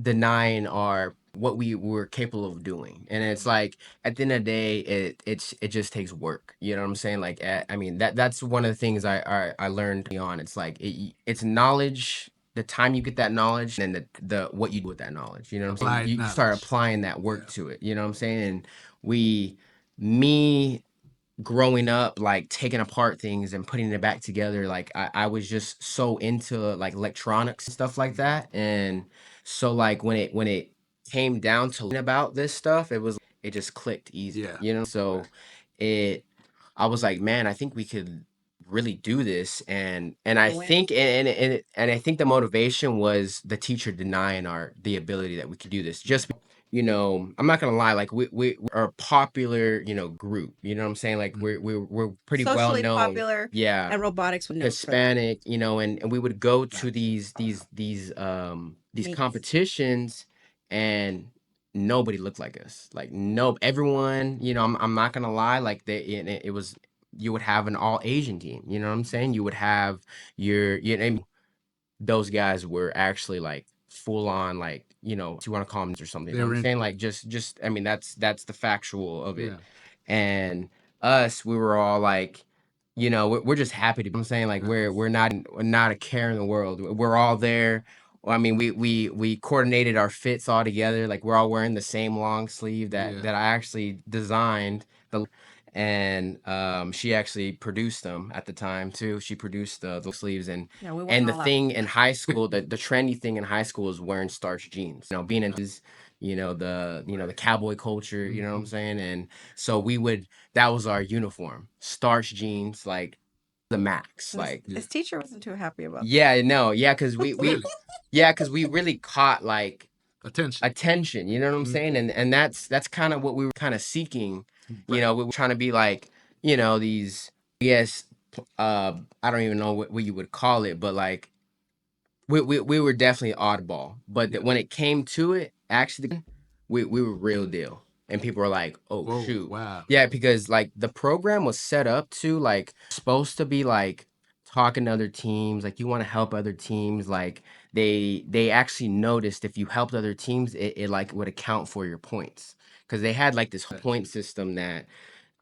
denying our what we were capable of doing, and it's like at the end of the day it just takes work, you know what I'm saying? Like I mean that's one of the things I learned early on. It's like it's knowledge, the time you get that knowledge, and then the what you do with that knowledge, you know what I'm saying?
Applied
You start
knowledge.
applying that work
Yeah.
to it, you know what I'm saying? And me growing up, like taking apart things and putting it back together, like I was just so into like electronics and stuff like that. And so like when it came down to learning about this stuff, it just clicked easy,
Yeah.
you know? So
Right.
it I was like, man, I think we could really do this. And I
And when-
think and I think the motivation was the teacher denying the ability that we could do this. Just, you know, I'm not gonna lie, like we are a popular, you know, group. You know what I'm saying? Like we're pretty well
socially
known.
popular,
Yeah.
and robotics would know for that.
Hispanic, you know, and we would go to these
Meets.
competitions, and nobody looked like us. Like no, everyone, you know, I'm not gonna lie, like it was, you would have an all Asian team. You know what I'm saying? You would have you know, those guys were actually like full on, like, you know, if you want to call them or something. You
They
know
were
what I'm
in-
saying? Like just I mean that's the factual of it.
Yeah.
And us, we were all like, you know, we're just happy to. I'm saying, like,
Yeah.
we're not a care in the world. We're all there. Well, I mean, we coordinated our fits all together. Like we're all wearing the same long sleeve
Yeah.
that I actually designed. And she actually produced them at the time too. She produced the sleeves. And
Yeah, we went
and the
all out.
thing in high school, the trendy thing in high school is wearing starched jeans. You know, being into, you know, the cowboy culture. You know what I'm saying? And so that was our uniform, starched jeans, like the max. Like
His teacher wasn't too happy about that.
yeah, no, yeah, because we really caught like
Attention.
you know what I'm saying? And that's kind of what we were kind of seeking. You know, we were trying to be like, you know, these, yes, I don't even know what you would call it, but like we were definitely oddball. But when it came to it, actually we were real deal. And people were like, oh,
Whoa,
shoot.
wow.
Yeah, because like the program was set up to like supposed to be like talking to other teams, like you want to help other teams. Like they actually noticed if you helped other teams, it like would account for your points. Because they had like this whole point system that,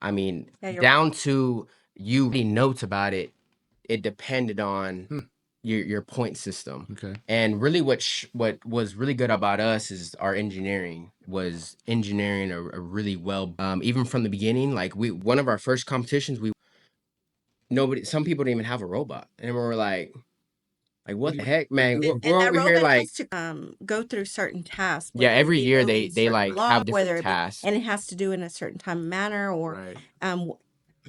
I mean,
Yeah,
down to you reading notes about it, it depended on your point system.
Okay.
And really what was really good about us is our engineering was engineering a really well, even from the beginning. Like one of our first competitions, some people didn't even have a robot, and we were like what the heck, man?
And
We're
that
over here
robot
like,
has to go through certain tasks.
yeah,
whether it
every
be
year
building
they
certain
like
blocks,
have different
whether it be-
tasks.
and it has to do in a certain time manner. Or
Right.
I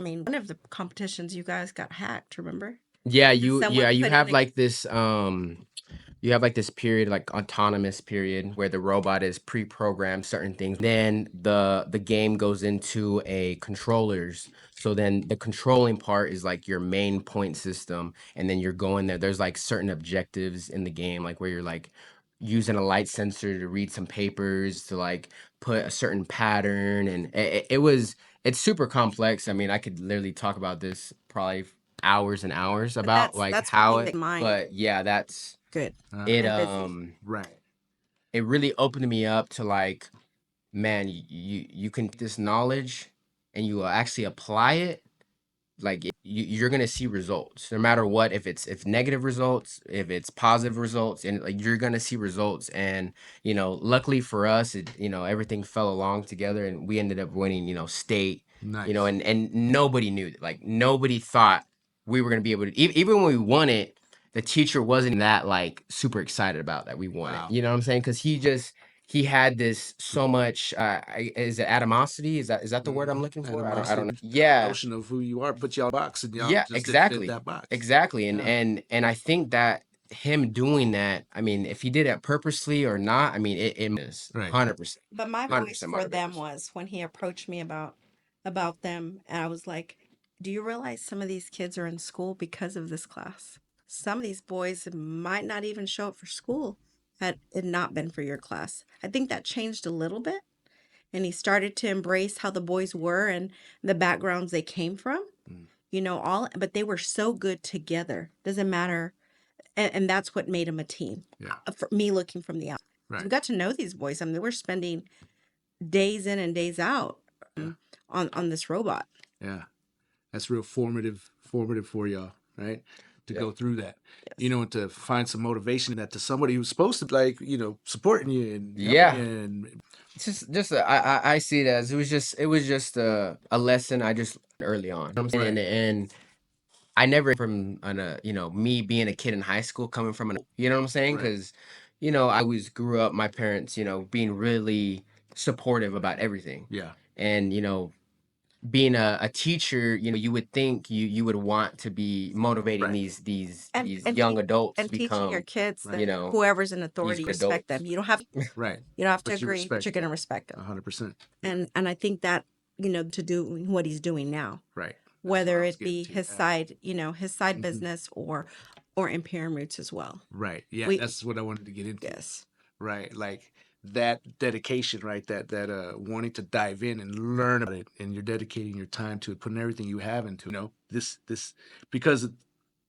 mean, one of the competitions you guys got hacked. Remember?
Yeah,
someone
you
put
have
in a-
like this you have like this period, like autonomous period, where the robot is pre-programmed certain things. Then the game goes into a controllers. So then the controlling part is like your main point system, and then you're going there. There's like certain objectives in the game, like where you're like using a light sensor to read some papers to like put a certain pattern, and it's super complex. I mean, I could literally talk about this probably hours and hours about
that's-
like
that's
how
one
it,
thing that mine-
but yeah, that's
Good.
it.
And busy.
Right.
It really opened me up to like, man, you can take this knowledge and you will actually apply it. Like you're gonna see results no matter what. If it's negative results, if it's positive results, and like you're gonna see results. And you know, luckily for us, you know, everything fell along together, and we ended up winning, you know, state.
Nice.
You know, and nobody knew, like nobody thought we were gonna be able to. Even when we won it, the teacher wasn't that like super excited about that we won
Wow.
it. You know what I'm saying? Because he had this so much is it animosity? Is that the word I'm looking for? I don't know.
Animosity,
Yeah.
notion of who you are, put you all box, and y'all
yeah,
just
exactly.
fit that box.
Exactly. And
Yeah.
and I think that him doing that, I mean, if he did it purposely or not, I mean, it is
Right.
100%.
But my
100%
voice for
motivated.
them was when he approached me about them, and I was like, "Do you realize some of these kids are in school because of this class? Some of these boys might not even show up for school had it not been for your class." I think that changed a little bit, and he started to embrace how the boys were and the backgrounds they came from. You know, but they were so good together. Doesn't matter, and that's what made them a team.
Yeah.
For me, looking from the outside, we
Right.
got to know these boys. I mean, they were spending days in and days out on this robot.
Yeah. That's real formative for y'all, right? To
Yeah.
go through that,
Yes.
and to find some motivation in that to somebody who's supposed to like, supporting you and helping
Yeah.
you and
It's I see it as it was just a lesson I just learned early on. You know what I'm saying? And I never from me being a kid in high school coming from you know what I'm saying?
Right.
Because I always grew up my parents being really supportive about everything.
Yeah.
And being a teacher, you would think you would want to be motivating
Right.
these
And
young adults
and
to
teaching your
become
kids that
you know
whoever's in authority,
good
respect
adults.
them. You don't have
Right.
you don't have to
But you
agree, but
respect
you're going to respect them.
100%.
And I think that to do what he's doing now,
Right.
whether
I was
it be
getting to.
his side, his side business or Imperium Roots as well.
Right. Yeah.
We
That's what I wanted to get into.
yes.
Right. Like that dedication, right? That wanting to dive in and learn about it, and you're dedicating your time to it, putting everything you have into this because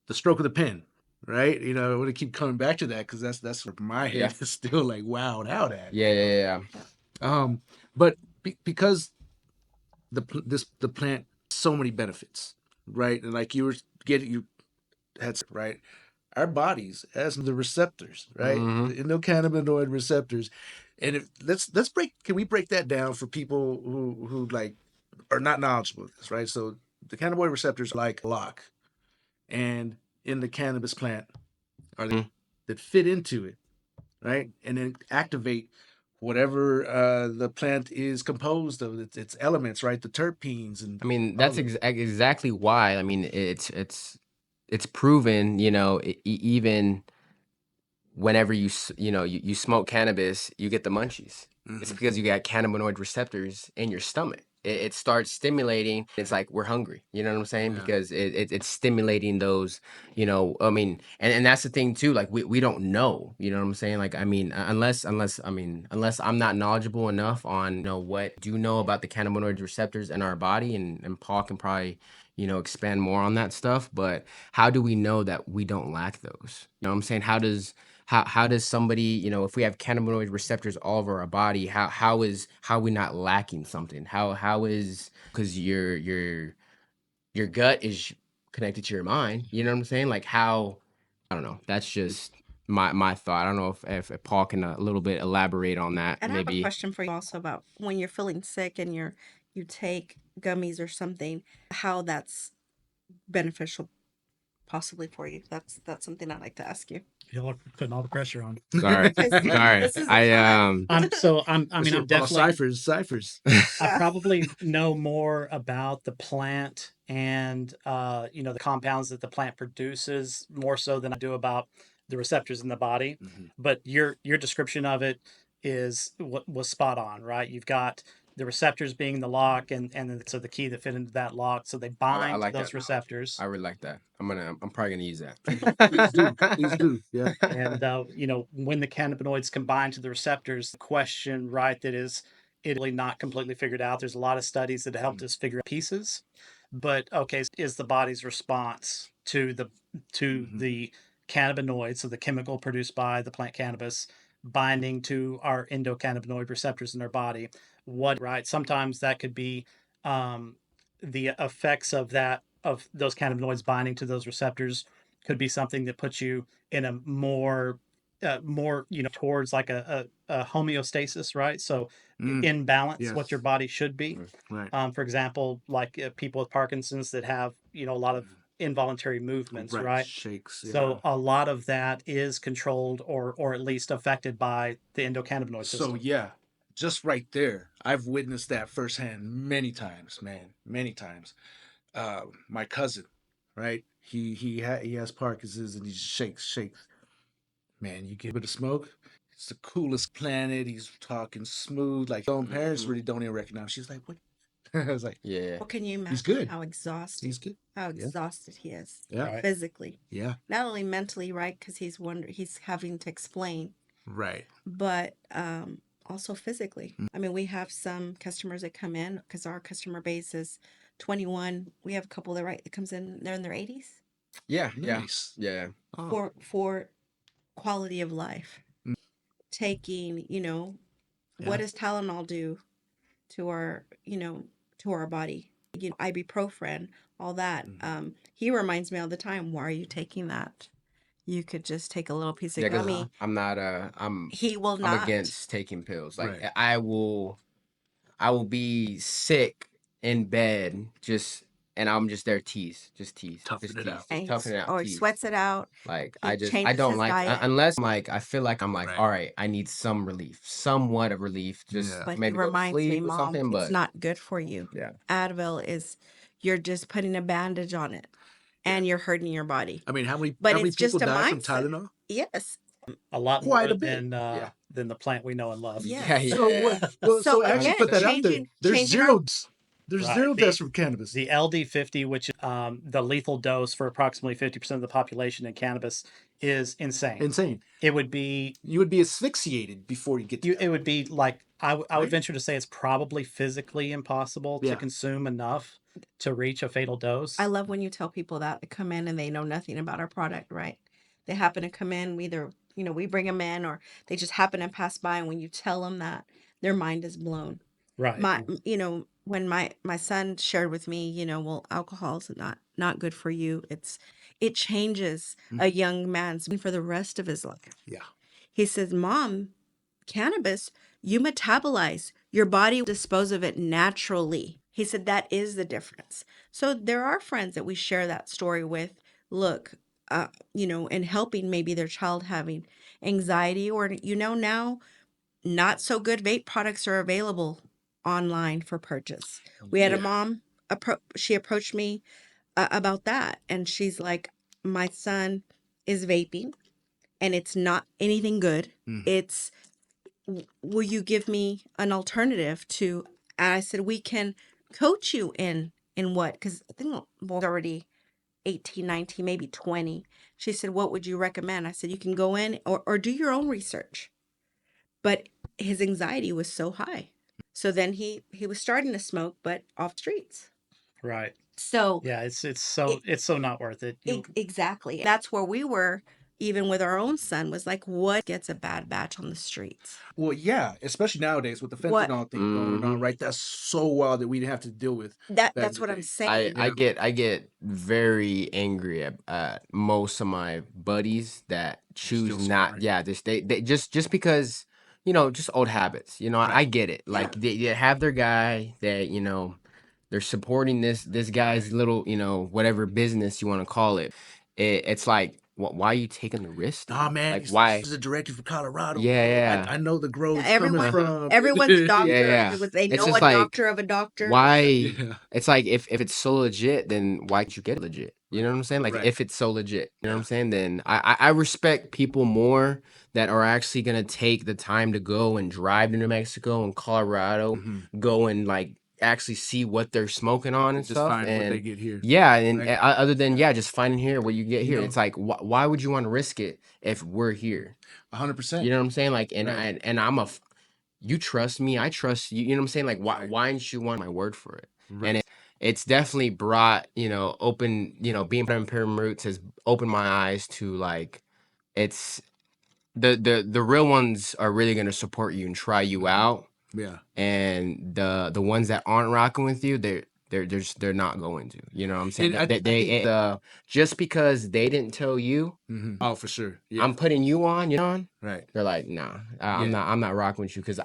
the stroke of the pen, right? I want to keep coming back to that because that's where my head is still like wowed out at.
Yeah.
But because the plant so many benefits, right? And like you had right, our bodies as the receptors, right?
Mm-hmm.
The endocannabinoid receptors, and let's can we break that down for people who like are not knowledgeable of this, right? So the cannabinoid receptors are like a lock, and in the cannabis plant are that fit into it, right? And then activate whatever the plant is composed of, its elements, right? The terpenes and
I mean,
all
that's
of it.
exactly why. I mean, it's proven. Even whenever you smoke cannabis, you get the munchies. It's because you got cannabinoid receptors in your stomach. It starts stimulating. It's like we're hungry. You know what I'm saying?
Yeah.
Because it's stimulating those. I mean, and that's the thing too. Like we don't know. You know what I'm saying? Like I mean, unless I'm not knowledgeable enough on what do you know about the cannabinoid receptors in our body, and Paul can probably expand more on that stuff. But how do we know that we don't lack those? You know what I'm saying? How does somebody, if we have cannabinoid receptors all over our body, how are we not lacking something? How is, because your gut is connected to your mind, you know what I'm saying? Like how, I don't know. That's just my thought. I don't know if Paul can a little bit elaborate on that,
And I have a
maybe.
question for you also about when you're feeling sick and you take gummies or something, how that's beneficial possibly for you. That's something I'd like to ask you.
Y'all are putting all the pressure on.
Sorry. Sorry.
This is
I
fun.
I'm
Paul
definitely
Cyphers.
I probably know more about the plant and the compounds that the plant produces more so than I do about the receptors in the body. But your description of it is what was spot on, right? You've got the receptors being the lock and then so the key that fit into that lock. So they
I
bind to
like
those
that.
receptors.
I really like that. I'm probably gonna use that.
Please do. Yeah.
And when the cannabinoids combine to the receptors, the question, right, that is it really not completely figured out. There's a lot of studies that helped us figure out pieces, but okay, is the body's response to the cannabinoids, so the chemical produced by the plant cannabis, binding to our endocannabinoid receptors in our body. What right? Sometimes that could be the effects of those cannabinoids binding to those receptors could be something that puts you in a more towards like a homeostasis, right? So in balance, what your body should be.
Right.
For example, like people with Parkinson's that have a lot of involuntary movements, right?
Shakes. Yeah.
So a lot of that is controlled or at least affected by the endocannabinoid system.
So yeah, just right there, I've witnessed that firsthand many times, man, many times. My cousin, right? He has Parkinson's and he shakes. man, you give it a smoke. It's the coolest planet. He's talking smooth. Like, own parents really don't even recognize. She's like, what? I was like,
Yeah.
Well, can you imagine
he's good.
how exhausted
He's good.
how
Yeah.
exhausted he is
Yeah.
Right.
physically?
Yeah.
Not only mentally, right? Because he's having to explain,
Right.
but also physically. I mean, we have some customers that come in because our customer base is 21. We have a couple that comes in, they're in their 80s
Yeah. Yeah.
Nice.
Yeah.
Oh.
for quality of life.
Mm.
Taking,
Yeah.
what does Tylenol do to our, to our body? Ibuprofen, all that. He reminds me all the time, why are you taking that? You could just take a little piece of
Yeah, 'cause
gummy.
I'm not
He will
I'm
not.
against taking pills. Like
Right.
I will be sick in bed and I'm just there tease. Just tease.
Toughen
Just
it
tease.
out.
Just toughen it out.
Or he
Tease.
sweats it out.
Like
He
I
changes
don't
his
like
diet.
unless like I feel like I'm like,
Right.
all right, I need some relief. Somewhat of relief. Just
Yeah.
But he
maybe go to
reminds me,
sleep or
Mom,
something.
it's
But
not good for you.
yeah.
Advil is, you're just putting a bandage on it and you're hurting your body.
I mean, how many
But
people
it's just a
die from
mindset.
Tylenol?
Yes.
A lot
Quite
more
a bit.
than the plant we know and love.
Yes.
Yeah.
So what? Well, so actually
again,
put that out there.
changing
There's
our-
There's
Right.
zero deaths from cannabis.
The LD50, which the lethal dose for approximately 50% of the population in cannabis, is insane.
Insane.
It would be
You would be asphyxiated before you get to that.
it would be like I would
Right.
venture to say it's probably physically impossible
Yeah.
to consume enough to reach a fatal dose.
I love when you tell people that they come in and they know nothing about our product, right? They happen to come in, we bring them in or they just happen to pass by. And when you tell them that, their mind is blown.
Right.
When my son shared with me, well, alcohol is not good for you. It changes a young man's for the rest of his life.
Yeah.
He says, Mom, cannabis, you metabolize. Your body will dispose of it naturally. He said that is the difference. So there are friends that we share that story with. Look, in helping maybe their child having anxiety or, now not so good vape products are available online for purchase. We had a
Yeah.
mom, she approached me about that. And she's like, my son is vaping and it's not anything good. It's, will you give me an alternative to, and I said, we can coach you in what? Because I think we're already 18, 19, maybe 20. She said, what would you recommend? I said, you can go in or do your own research. But his anxiety was so high. So then he was starting to smoke, but off streets.
Right.
So
yeah, it's so not worth it.
Exactly. That's where we were, even with our own son, was like, what gets a bad batch on the streets?
Well, yeah, especially nowadays with the fentanyl thing going on, right? That's so wild that we didn't have to deal with.
That's what I'm saying.
I get very angry at most of my buddies that choose
Still
not.
smart.
Yeah, they just because just old habits. I get it. Like they have their guy that they're supporting this guy's little whatever business you want to call it. It's like why are you taking the risk?
Nah, man.
Like why?
This is a directive for Colorado.
Yeah.
I know the grove it's
Everyone-
coming from.
Everyone's doctor.
Yeah.
They
It's
know
just
a
like,
doctor of a doctor.
Why?
Yeah.
It's like if it's so legit, then why can't you get it legit? You know what I'm saying? Like
Right.
if it's so legit, you know what I'm saying? Then I respect people more that are actually gonna take the time to go and drive to New Mexico and Colorado, go and like actually see what they're smoking on and
Just
stuff.
find what
and
they get here.
yeah, and
Right.
other than just finding here what you get here,
know.
it's like why would you want to risk it if we're here?
100%.
You know what I'm saying? Like and
Right.
and I'm you trust me, I trust you. You know what I'm saying? Like why wouldn't you want my word for it?
Right.
And it's definitely brought open being part of Imperium Roots has opened my eyes to like it's the real ones are really gonna support you and try you out,
Yeah.
and the ones that aren't rocking with you, they're not going to. You know what I'm saying?
And I think-
Just because they didn't tell you,
Oh, for sure. Yeah.
I'm putting you on.
right.
They're like, nah,
Yeah.
I'm not rocking with you because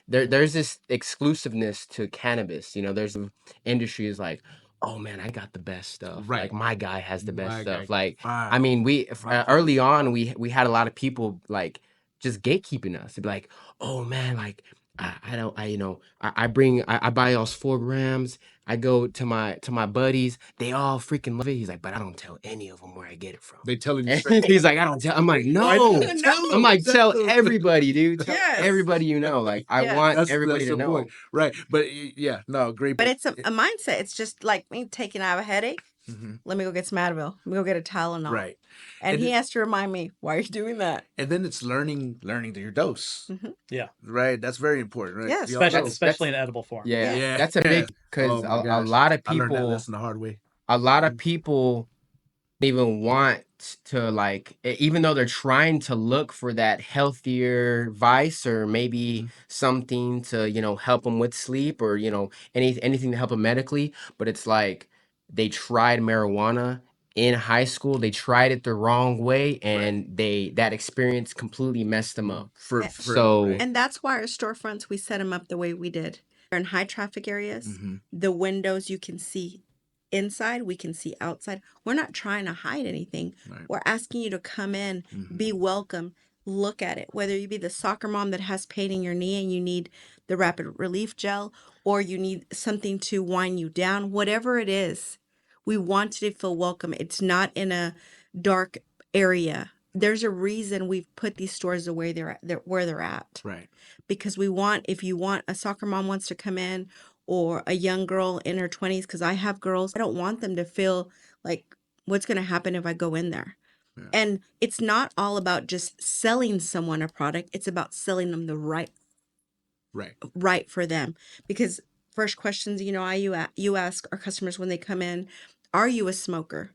there's this exclusiveness to cannabis. There's an industry is like, oh man, I got the best stuff.
Right.
Like my guy has the best
My
stuff.
guy-
Like,
Fire.
I mean,
Right.
early on we had a lot of people like just gatekeeping us. They'd be like, oh man, like I don't, I buy us 4 grams. I go to my buddies. They all freaking love it. He's like, but I don't tell any of them where I get it from.
They telling you
And
straight.
he's like, I don't tell. I'm like, no. I'm like, tell everybody, dude. Tell
Yes.
everybody you know. Like, I
Yes.
want
That's
everybody to
the
know.
point, right? But yeah, no, great.
But it's a mindset. It's just like me taking out a headache.
Mhm.
Let me go get some Advil. Let me go get a Tylenol.
Right.
And
And
he
it-
has to remind me, why are you doing that?
And then it's learning your dose.
Yeah.
Right. That's very important, right?
Yes.
We all know.
Especially in edible form.
Yeah,
Yeah.
that's a big, because
Oh my
a
gosh.
lot of
I learned that
people,
lesson the hard way.
a lot of people even want to, like, even though they're trying to look for that healthier vice or maybe something to, help them with sleep or, anything to help them medically, but it's like they tried marijuana in high school, they tried it the wrong way, and that experience completely messed them up. So
right?
And that's why our storefronts, we set them up the way we did. They're in high traffic areas.
Mhm.
The windows you can see inside, we can see outside. We're not trying to hide anything.
Right.
We're asking you to come in, be welcome, look at it. Whether you be the soccer mom that has pain in your knee and you need the rapid relief gel, or you need something to wind you down, whatever it is, we want you to feel welcome. It's not in a dark area. There's a reason we've put these stores the way where they're at.
Right.
Because we want, if you want, a soccer mom wants to come in, or a young girl in her 20s, because I have girls, I don't want them to feel like, what's going to happen if I go in there?
Yeah.
And it's not all about just selling someone a product. It's about selling them the right for them. Because first questions, you ask our customers when they come in, are you a smoker?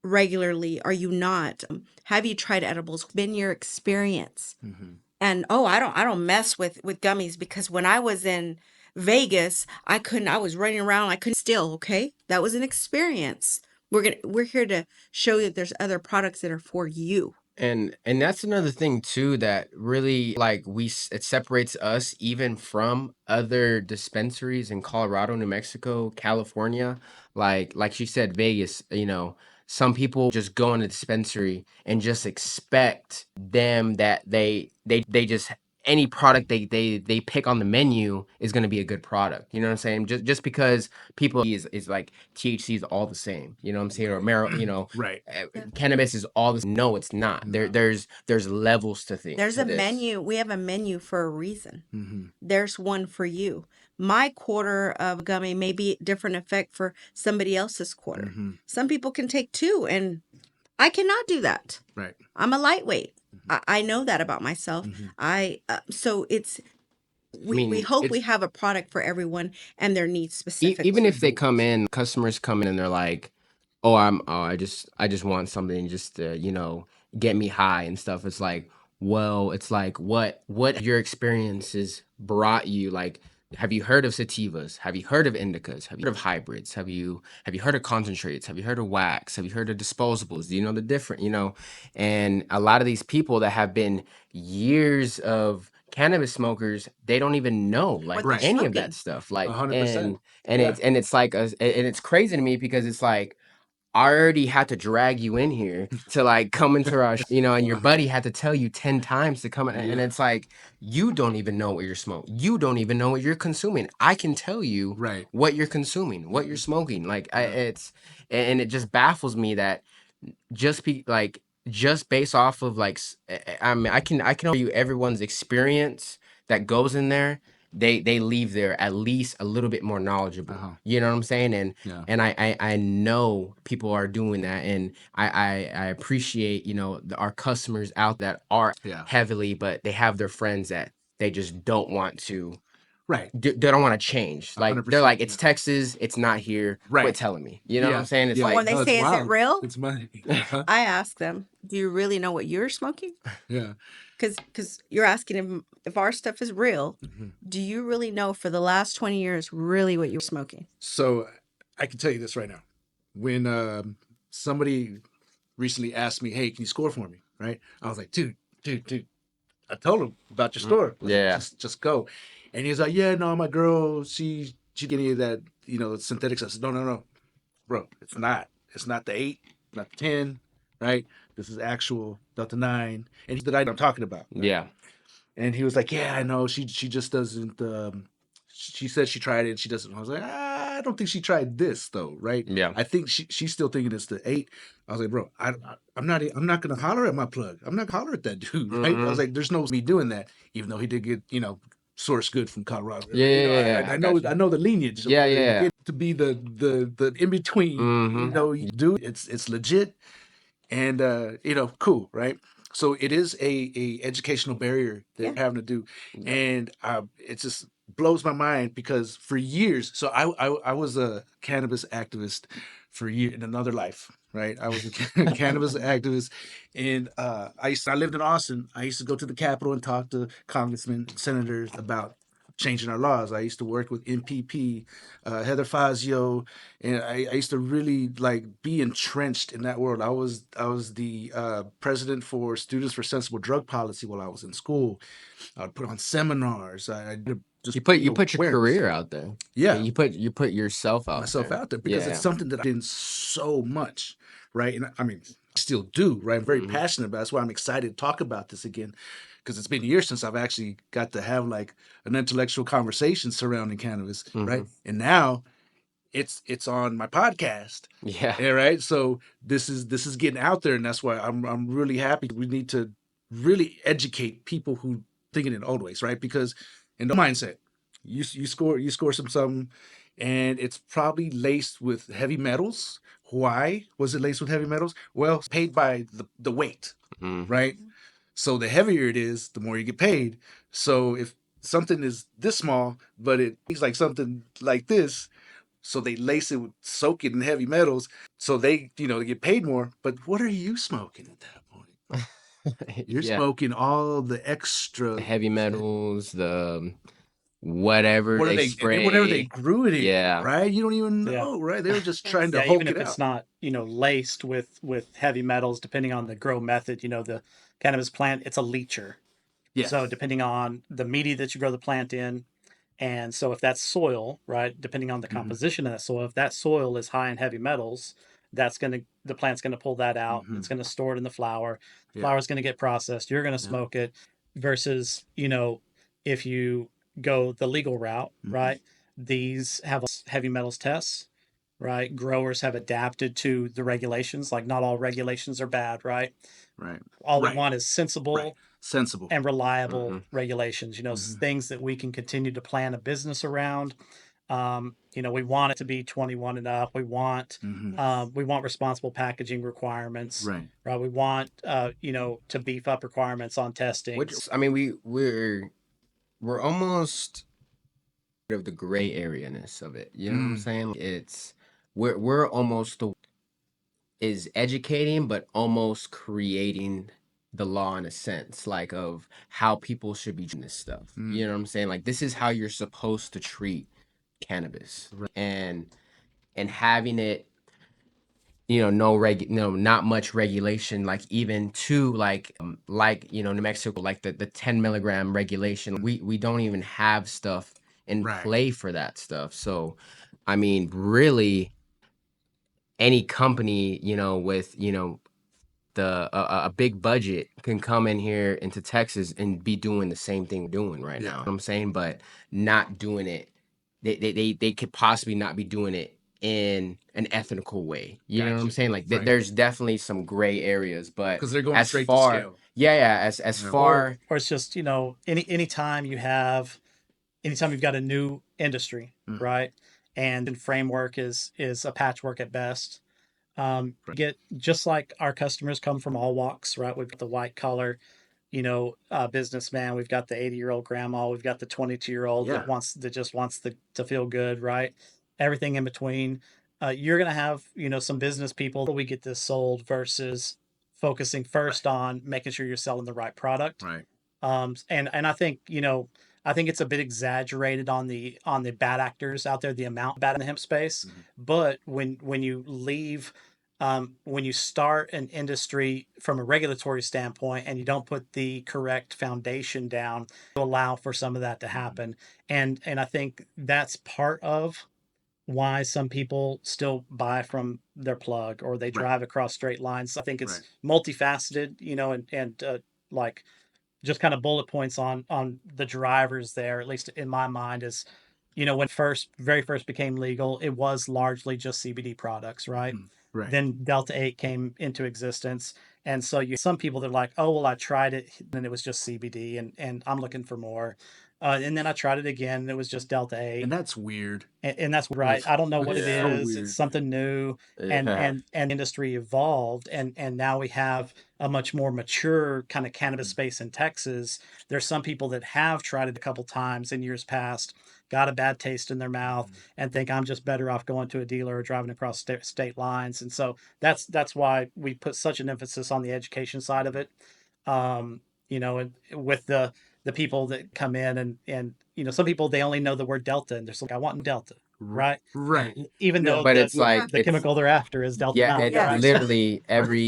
Regularly? Are you not? Have you tried edibles? Been your experience?
Mhm.
And I don't mess with gummies, because when I was in Vegas, I was running around, I couldn't still, okay? That was an experience. We're here to show you that there's other products that are for you.
And that's another thing too that really, like, it separates us even from other dispensaries in Colorado, New Mexico, California. Like she said, Vegas, some people just go in a dispensary and just expect them that they just any product they pick on the menu is going to be a good product. You know what I'm saying? Just because people is like THC is all the same. You know what I'm saying? Or
Right.
cannabis is all this. No, it's not.
No.
There's levels to things.
There's
to
a
this.
menu. We have a menu for a reason.
Mhm.
There's one for you. My quarter of gummy may be different effect for somebody else's quarter.
Mhm.
Some people can take two, and I cannot do that.
Right.
I'm a lightweight. I know that about myself. So it's we hope we have a product for everyone and their needs specifically.
Even if they come in, customers come in and they're like, I just want something just to, get me high and stuff. It's like, well, it's like what your experiences brought you. Like, have you heard of sativas? Have you heard of indicas? Have you heard of hybrids? Have you heard of concentrates? Have you heard of wax? Have you heard of disposables? Do you know the different, And a lot of these people that have been years of cannabis smokers, they don't even know like
What they're
any of
smoking.
that stuff. Like,
100%.
and
Yeah.
it's like and it's crazy to me because it's like I already had to drag you in here to like come into our and your buddy had to tell you 10 times to come in, and it's like you don't even know what you're smoking. You don't even know what you're consuming. I can tell you
Right.
what you're consuming, what you're smoking. Like and it just baffles me that just based off of like I mean I can tell you everyone's experience that goes in there, they leave there at least a little bit more knowledgeable. You know what I'm saying? And
Yeah.
and I know people are doing that, and I appreciate our customers out that are
Yeah.
heavily, but they have their friends that they just don't want to.
Right.
They don't want to change. Like they're
100%,
like, it's
yeah.
Texas, it's not here.
Right.
Quit telling me. You know what I'm
Yeah,
saying? It's
yeah.
like
when they
No, it's
say, is it
wild.
real?
It's money.
I ask them, do you really know what you're smoking?
Yeah.
Because you're asking them if our stuff is real. Do you really know for the last 20 years really what you're smoking?
So I can tell you this right now. When somebody recently asked me, "Hey, can you score for me?" Right? I was like, "Dude, I told him about your store. Like,
Yeah.
just go." And he's like, "Yeah, no, my girl, she getting any of that, synthetic stuff." I said, no, bro, it's not. It's not the 8, not the 10, right? This is actual Delta 9, and that I'm talking about. Right?
yeah.
And he was like, yeah, I know. She just doesn't. She said she tried it and she doesn't. I was like, I don't think she tried this though, right?
Yeah.
I think she's still thinking it's the 8. I was like, bro, I'm not gonna holler at my plug. I'm not gonna holler at that dude, right? I was like, there's no me doing that, even though he did get, source good from Colorado.
Yeah,
You
yeah,
know,
yeah, yeah, I got you.
I know the lineage. Of
Yeah,
where you
yeah.
get to be the in between. You do it's legit and cool, right? So it is a educational barrier that
Yeah.
we're having to do, and it just blows my mind because for years, so I was a cannabis activist for years in another life, right? I was a cannabis activist, and I lived in Austin. I used to go to the Capitol and talk to congressmen, and senators about changing our laws. I used to work with MPP, Heather Fazio, and I used to really like be entrenched in that world. I was the president for Students for Sensible Drug Policy while I was in school. I would put on seminars. I did just
You put your
awareness.
career out there.
Yeah,
You put yourself out
myself
there.
out there because it's
Yeah.
something that I've been so much, right? And I mean, I still do, right? I'm very passionate about it. That's why I'm excited to talk about this again because it's been years since I've actually got to have like an intellectual conversation surrounding cannabis, right? And now it's on my podcast.
Yeah.
Yeah, right. So this is getting out there, and that's why I'm really happy. We need to really educate people who thinking in old ways, right? Because in the mindset, you score something, and it's probably laced with heavy metals. Why was it laced with heavy metals? Well, it's paid by the weight, right? So the heavier it is, the more you get paid. So if something is this small, but it's like something like this, so they lace it with soak it in heavy metals, so they get paid more. But what are you smoking at that point? You're
Yeah.
smoking all the extra
The heavy metals, the whatever
What are
they
they
spray.
whatever they grew it in,
Yeah.
right? You don't even
Yeah.
know, right? They were just trying to
Yeah,
Hulk
even
it
if it's
out.
not, laced with heavy metals, depending on the grow method, the cannabis plant, it's a leacher.
Yes.
So depending on the media that you grow the plant in, and so if that's soil, right, depending on the composition of that soil, if that soil is high in heavy metals, the plant's gonna pull that out. It's gonna store it in the flower. The
Yeah.
flower's gonna get processed. You're gonna smoke it. Versus, if you go the legal route, right? These have heavy metals tests, right? Growers have adapted to the regulations. Like not all regulations are bad, right?
Right.
All we
Right.
want is sensible
Right. Sensible.
and reliable regulations,
Mm-hmm.
things that we can continue to plan a business around. We want it to be 21 and up. We want responsible packaging requirements,
Right.
right? We want, to beef up requirements on testing.
I mean, we're almost of the gray area-ness of it. You know what I'm saying? We're almost is educating, but almost creating the law in a sense, like of how people should be doing this stuff. You know what I'm saying? Like this is how you're supposed to treat cannabis, and having it, not much regulation, like even to New Mexico, like the 10 milligram regulation. We don't even have stuff in play for that stuff. So, I mean, really, any company, with a big budget can come in here into Texas and be doing the same thing we're doing right now. You know what I'm saying, but not doing it. They could possibly not be doing it in an ethical way. You know what I'm saying? Like there's definitely some gray areas, but
Because they're going
as
straight
far,
to scale.
as far,
or it's just, anytime you've got a new industry, right? And framework is a patchwork at best. Get just like our customers come from all walks, right? We've got the white collar, businessman. We've got the 80-year-old grandma. We've got the 22-year-old that just wants to feel good, right? Everything in between. You're gonna have some business people. We get this sold versus focusing first on making sure you're selling the right product.
Right.
And I think I think it's a bit exaggerated on the bad actors out there, the amount bad in the hemp space. But when you leave, when you start an industry from a regulatory standpoint and you don't put the correct foundation down to allow for some of that to happen, and I think that's part of why some people still buy from their plug or they drive across straight lines. I think it's multifaceted, and like just kind of bullet points on the drivers there, at least in my mind, is, when very first became legal, it was largely just CBD products, right?
Right.
Then Delta 8 came into existence. And so some people that are like, oh, well, I tried it and it was just CBD and I'm looking for more. And then I tried it again and it was just Delta 8.
And that's weird.
And that's right. I don't know what it
so
is.
weird.
It's something new, and
Yeah.
and industry evolved, and now we have a much more mature kind of cannabis space in Texas. There's some people that have tried it a couple times in years past, got a bad taste in their mouth, and think I'm just better off going to a dealer or driving across state lines. And so that's why we put such an emphasis on the education side of it. And with the people that come in and some people, they only know the word Delta and they're like, I want Delta, right?
Right.
Even
Yeah.
though
But
the,
it's like
the chemical they're after is Delta
yeah,
9,
it's
Yeah.
right?
literally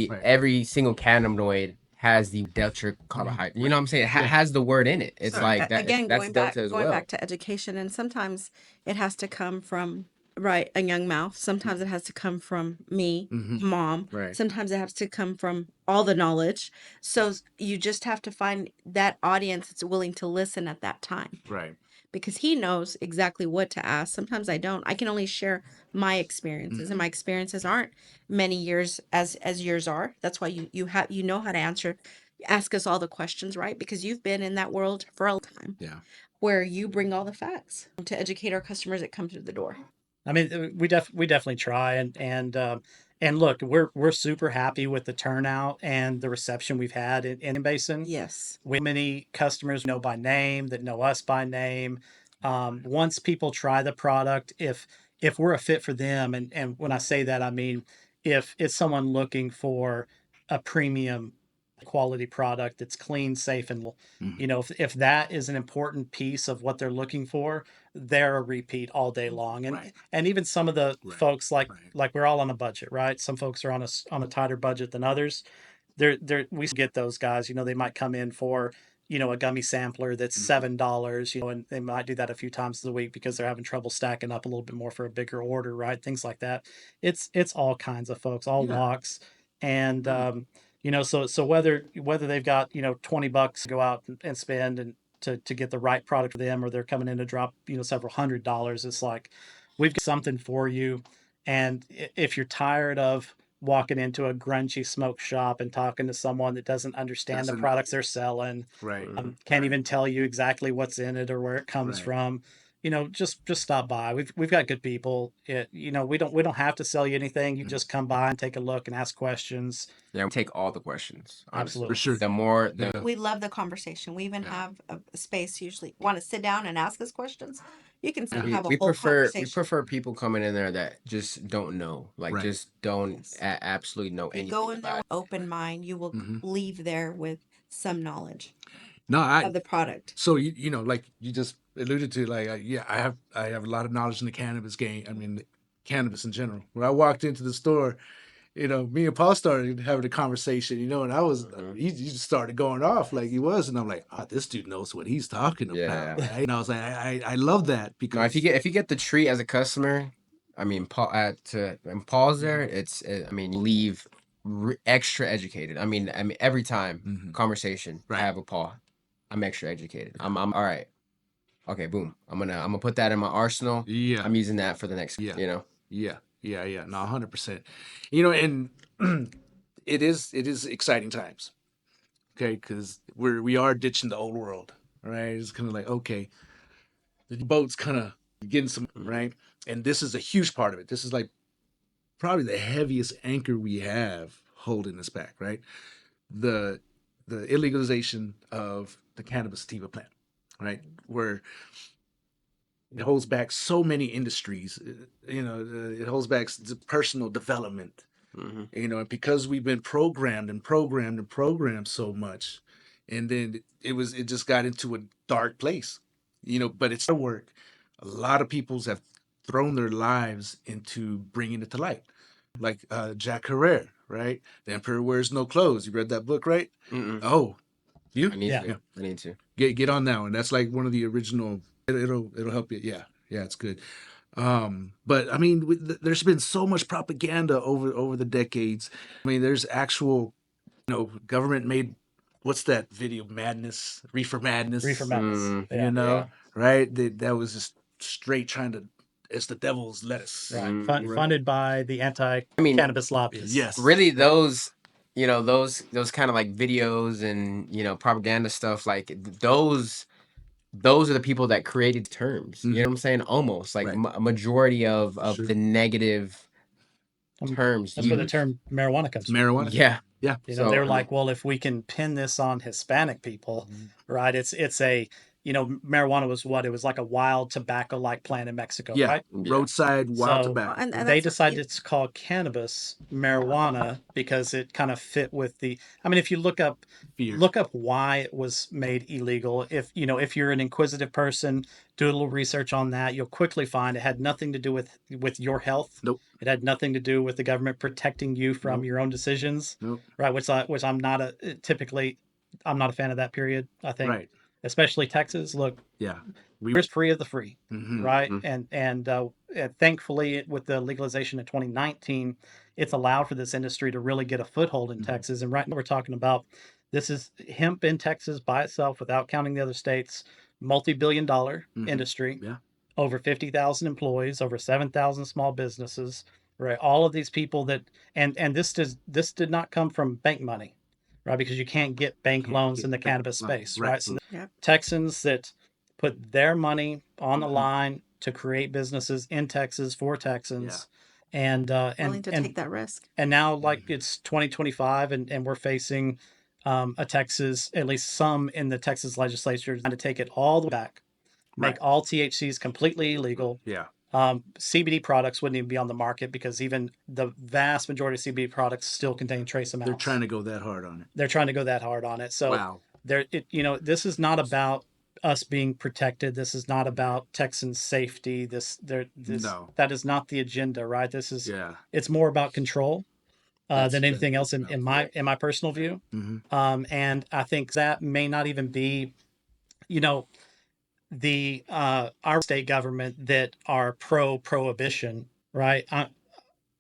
Right.
every single cannabinoid has the delta carbohydrate. You know what I'm saying? It has the word in it. It's
So,
like that.
again,
That's delta as
going
well.
back to education, and sometimes it has to come from right a young mouth. Sometimes it has to come from me, mom.
Right.
Sometimes it has to come from all the knowledge. So you just have to find that audience that's willing to listen at that time,
Right.
because he knows exactly what to ask. Sometimes I don't. I can only share my experiences, and my experiences aren't many years as yours are. That's why you know how to ask us all the questions, right? Because you've been in that world for a long time,
Yeah.
where you bring all the facts to educate our customers that come through the door.
I mean, we definitely try, and look, we're super happy with the turnout and the reception we've had in Basin.
Yes.
We have many customers know by name, that know us by name. Once people try the product, if we're a fit for them, and when I say that, I mean if it's someone looking for a premium quality product that's clean, safe, and if that is an important piece of what they're looking for, they're a repeat all day long. And
Right.
and even some of the
Right.
folks, like
Right.
we're all on a budget, right? Some folks are on a tighter budget than others. We get those guys, they might come in for, a gummy sampler that's $7, and they might do that a few times a week because they're having trouble stacking up a little bit more for a bigger order, right? Things like that. It's all kinds of folks, all
Yeah.
walks. And so whether they've got, $20 to go out and spend and to get the right product for them, or they're coming in to drop, several $100s, it's like we've got something for you. And if you're tired of walking into a grungy smoke shop and talking to someone that doesn't understand the products they're selling,
Right.
can't even tell you exactly what's in it or where it comes
Right.
from, just stop by. We've got good people. We don't have to sell you anything. You just come by and take a look and ask questions.
Yeah, we take all the questions. Honestly.
Absolutely.
For sure.
The more the
Yeah.
We love the conversation. We even have a space usually. Want to sit down and ask us questions? You can
we,
have a
we
whole conversation.
prefer people coming in there that just don't know, like
Right.
just don't absolutely know
You
anything
go in there
about
with open mind, you will leave there with some knowledge
No,
of the product.
So like you just alluded to, like I have a lot of knowledge in the cannabis game. I mean, cannabis in general. When I walked into the store, me and Paul started having a conversation. And I was he just started going off like he was, and I'm like, this dude knows what he's talking about.
Yeah.
Right? And I was like, I love that because
No, if you get the treat as a customer, I mean, Paul's there. I mean, leave extra educated. I mean, every time conversation I have with Paul, I'm extra educated. I'm all right. Okay, boom. I'm gonna put that in my arsenal.
Yeah.
I'm using that for the next.
Yeah.
You know.
Yeah. No, 100%. And it is exciting times. Okay, because we are ditching the old world. Right, it's kind of like, okay, the boat's kind of getting some right, and this is a huge part of it. This is like probably the heaviest anchor we have holding us back. Right, the illegalization of the cannabis sativa plant. Right, where it holds back so many industries. It holds back personal development. And because we've been programmed so much, and then it just got into a dark place. But it's work. A lot of peoples have thrown their lives into bringing it to light, like Jack Herrera, right? The Emperor Wears No Clothes. You read that book, right? Oh, you?
I need
Yeah.
to. I need to.
Get on that one. That's like one of the original. It'll help you. Yeah, it's good. But I mean, there's been so much propaganda over the decades. I mean, there's actual, government made what's that video? Madness, Reefer Madness.
Reefer Madness.
Mm,
Yeah.
You know,
yeah.
right? That was just straight trying to. It's the devil's lettuce.
Right.
Mhm.
Funded by the
I mean,
anti-cannabis lobbyists.
Yes.
really those, those kind of like videos and, propaganda stuff, like those are the people that created terms. You know what I'm saying? Almost like
Right.
a majority of
Sure.
the negative terms
That's where the
used.
term marijuana comes from.
Marijuana.
Yeah.
Yeah.
You know,
So,
they're
I mean,
like, well, if we can pin this on Hispanic people, right? It's a, marijuana was what? It was like a wild tobacco-like plant in Mexico,
Yeah.
right?
yeah.
Roadside wild
So
tobacco.
And
they
that's
decided to call cannabis marijuana because it kind of fit with the. I mean, if you
Fear.
look up why it was made illegal, if you're an inquisitive person, do a little research on that, you'll quickly find it had nothing to do with your health.
Nope.
It had nothing to do with the government protecting you from
Nope.
your own decisions,
Nope.
right? Which I'm not I'm not a fan of that period. I think,
Right.
especially Texas. Look,
Yeah.
we're free of the free,
Mhm.
right?
Mhm.
And thankfully, with the legalization in 2019, it's allowed for this industry to really get a foothold in
Mhm.
Texas. And right now, we're talking about this is hemp in Texas by itself, without counting the other states, multi-billion-dollar
Mhm.
industry,
Yeah.
over 50,000 employees, over 7,000 small businesses, right? All of these people and this did not come from bank money, right? Because you can't get bank
Can't
loans
get
in the
bank
cannabis
loans.
space,
Right.
right? So
Yep.
Texans that put their money on the
Mhm.
line to create businesses in Texas for Texans,
willing to take that risk.
and now, like, it's 2025, and we're facing a Texas, at least some in the Texas legislature, trying to take it all the way back, make
Right.
all THCs completely illegal.
Yeah.
CBD products wouldn't even be on the market because even the vast majority of CBD products still contain trace amounts.
They're trying to go that hard on it.
They're trying to go that hard on it. So
Wow.
this is not about us being protected. This is not about Texans' safety.
No.
That is not the agenda, right? This is
Yeah.
it's more about control than anything else in
Right.
my personal view.
Mhm.
And I think that may not even be, the our state government that are pro prohibition, right?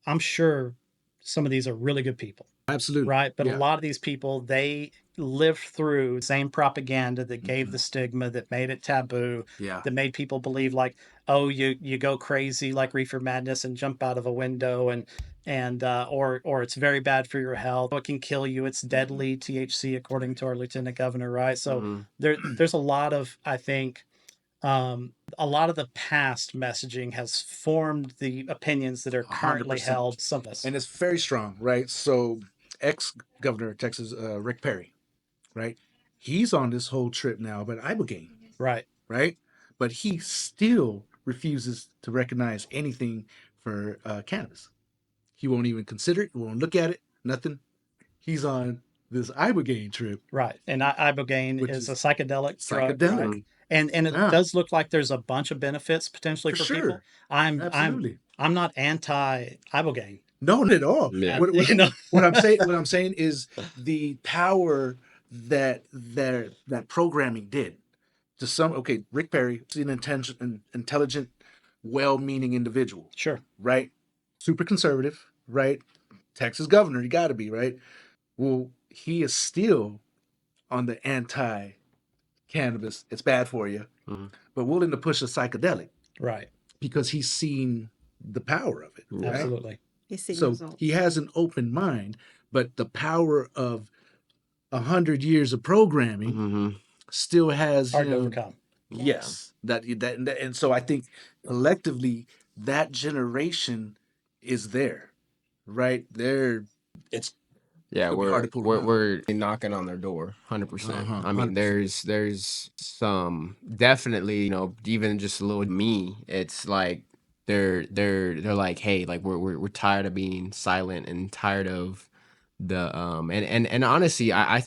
I'm sure some of these are really good people,
Absolutely.
right? But a
Yeah.
lot of these people, they lived through the same propaganda that gave the stigma, that made it taboo,
Yeah.
that made people believe like, oh, you go crazy like reefer madness and jump out of a window, or it's very bad for your health. It can kill you. It's deadly THC, according to our lieutenant governor, right? So
Mhm.
there's a lot of, I think, a lot of the past messaging has formed the opinions that are currently
100%.
held. Some of us,
And it's very strong, right? So, ex-governor of Texas, Rick Perry, right? He's on this whole trip now about ibogaine,
right?
right? But he still refuses to recognize anything for cannabis. He won't even consider it. He won't look at it. Nothing. He's on this ibogaine trip.
Right, and ibogaine
Which
is a
is
psychedelic drug,
psychedelic.
right? And it
Yeah.
does look like there's a bunch of benefits potentially
For
for
sure.
people. I'm
Absolutely.
I'm not anti ibogaine.
No, not at all.
Yeah.
What I'm saying is the power that programming did to some. Okay, Rick Perry is an intelligent, well-meaning individual,
Sure,
right? Super conservative, right? Texas governor, you got to be right. Well, he is still on the anti-cannabis. It's bad for you,
Mhm.
but willing to push a psychedelic
right,
because he's seen the power of it. Right?
absolutely,
He's seen
So
results.
he has an open mind, but the power of 100 years of programming
Mhm.
still has,
hard to overcome.
yes, and so I think collectively that generation is there, right? It's
Yeah,
it'll be hard to pull them out.
we're knocking on their door, 100%.
Uh-huh,
I mean,
100%.
there's some definitely, even just a little me. It's like they're like, hey, like we're tired of being silent and tired of the and honestly, I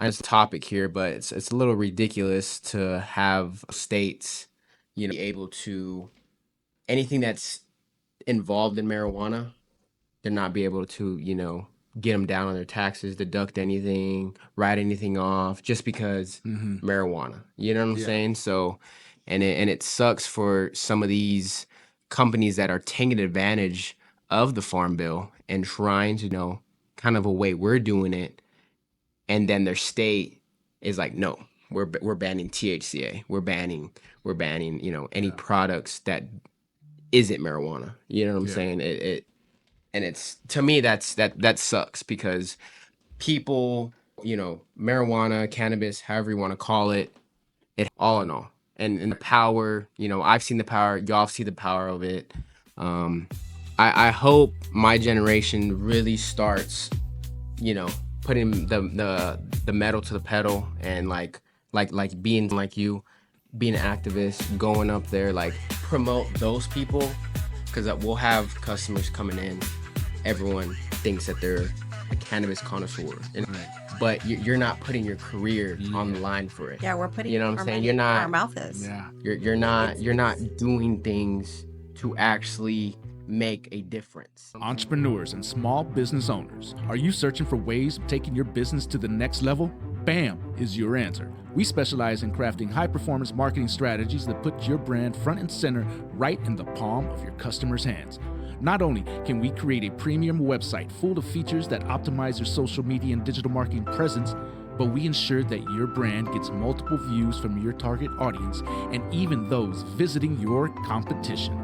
just topic here, but it's a little ridiculous to have states, be able to anything that's involved in marijuana to not be able to, get them down on their taxes, deduct anything, write anything off, just because marijuana. You know what I'm
Yeah.
saying? So, and it sucks for some of these companies that are taking advantage of the farm bill and trying to, kind of a way we're doing it, and then their state is like, no, we're banning THCA. We're banning, you know, any products that isn't marijuana. You know what I'm saying? And it's, to me, that sucks, because people, you know, marijuana, cannabis, however you want to call it, all in all. And the power, you know, I've seen the power, y'all see the power of it. I hope my generation really starts, you know, putting the metal to the pedal, and like being like you, being an activist, going up there, like promote those people, because we'll have customers coming in. Everyone thinks that they're a cannabis connoisseur, but you're not putting your career on the line for it.
Yeah, we're putting,
you know what I'm saying?
money
You're not
where our mouth is.
Yeah.
You're not doing things to actually make a difference.
Entrepreneurs and small business owners, are you searching for ways of taking your business to the next level? BAM is your answer. We specialize in crafting high-performance marketing strategies that put your brand front and center, right in the palm of your customers' hands. Not only can we create a premium website full of features that optimize your social media and digital marketing presence, but we ensure that your brand gets multiple views from your target audience and even those visiting your competition.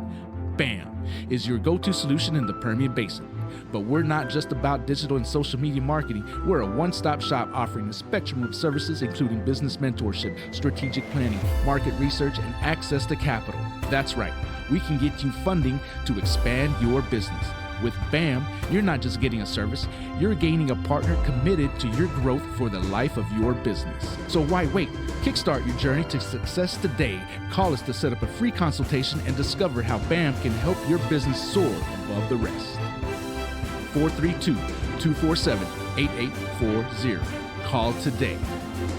BAM is your go-to solution in the Permian Basin. But we're not just about digital and social media marketing. We're a one-stop shop offering a spectrum of services, including business mentorship, strategic planning, market research, and access to capital. That's right. We can get you funding to expand your business. With BAM, you're not just getting a service, you're gaining a partner committed to your growth for the life of your business. So why wait? Kickstart your journey to success today. Call us to set up a free consultation and discover how BAM can help your business soar above the rest. 432-247-8840. Call today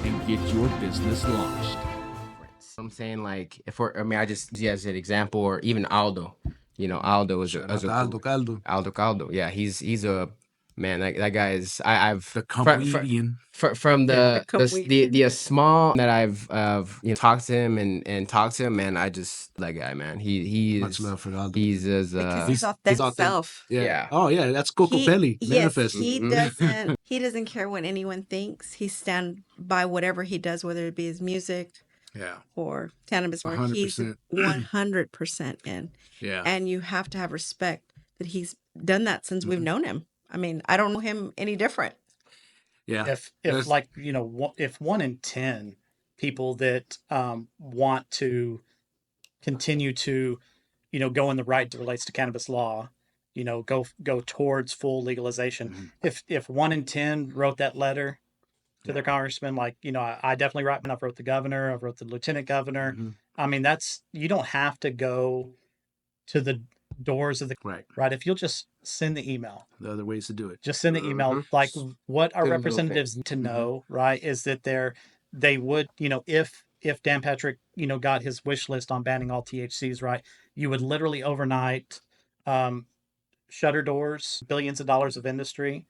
and get your business launched.
I'm saying, like, I just use as an example, or even Aldo. You know, Aldo is
Aldo Caldo.
Aldo Caldo. Yeah, he's a man. That guy is. I've
The comedian.
From the small that I've talked to him and talked to him, man. I just, that guy, man. He
Much
is.
love for Aldo.
He's as
Because he's authentic self.
Yeah.
Oh yeah, that's Coco Belly manifest.
Yes, he doesn't care what anyone thinks. He stands by whatever he does, whether it be his music, or cannabis, or
100%.
he's 100% in.
Yeah.
And you have to have respect that he's done that since we've known him. I mean, I don't know him any different.
Yeah.
If like, you know, if 1 in 10 people that want to continue to, you know, go in the right that relates to cannabis law, you know, go towards full legalization. If 1 in 10 wrote that letter to their congressman, like, you know, I definitely write. I've wrote the governor, I've wrote the lieutenant governor. I mean, you don't have to go to the doors of the right. If you'll just send the email,
the other ways to do it.
Just send the email. Like, what our representatives need to know, right, is that they would, you know, if Dan Patrick, you know, got his wish list on banning all THCs, right, you would literally overnight shutter doors, billions of dollars of industry,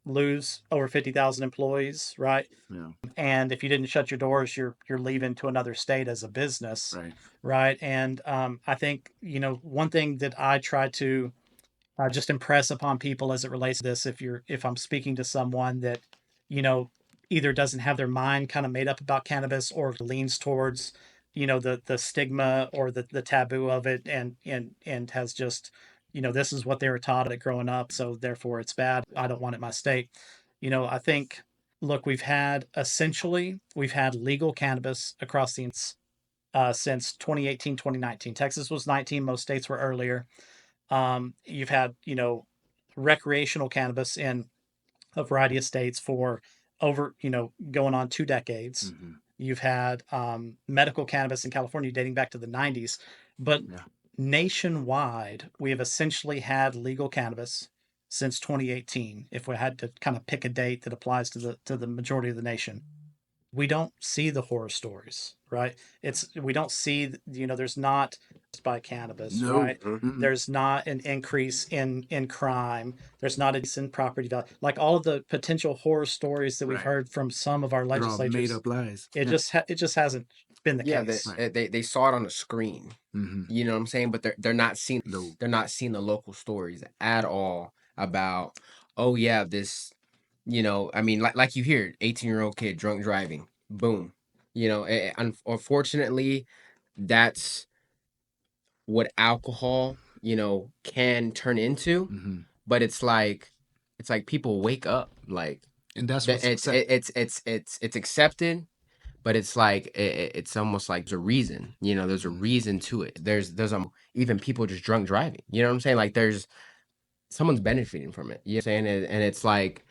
lose over 50,000 employees, right?
Yeah.
And if you didn't shut your doors, you're leaving to another state as a business, right? And I think, you know, one thing that I try to just impress upon people as it relates to this, if I'm speaking to someone that, you know, either doesn't have their mind kind of made up about cannabis, or leans towards, you know, the stigma or the taboo of it, and has just, you know, this is what they were taught at growing up, so therefore it's bad, I don't want it in my state. You know, I think, look, we've had legal cannabis across the since 2018, 2019. Texas was 19, most states were earlier. You've had, you know, recreational cannabis in a variety of states for over, you know, going on 2 decades. You've had medical cannabis in California dating back to the 90s, but nationwide, we have essentially had legal cannabis since 2018. If we had to kind of pick a date that applies to the majority of the nation, we don't see the horror stories, right? We don't see, you know, there's not by cannabis, right? There's not an increase in crime. There's not a decent property value. Like all of the potential horror stories that we've heard from some of our legislators,
made up lies.
It just hasn't been the case.
They saw it on the screen. You know what I'm saying? But they're not seeing they're not seeing the local stories at all about, oh yeah, this you know, I mean, like you hear, 18-year-old kid drunk driving, boom. You know, unfortunately, that's what alcohol, you know, can turn into.
Mhm.
But it's like people wake up, like
And that's
that.
what's accepted.
It's accepted, but it's like it's almost like there's a reason. You know, there's a reason to it. There's even people just drunk driving. You know what I'm saying? Like there's someone's benefiting from it. You know what I'm saying? And it's like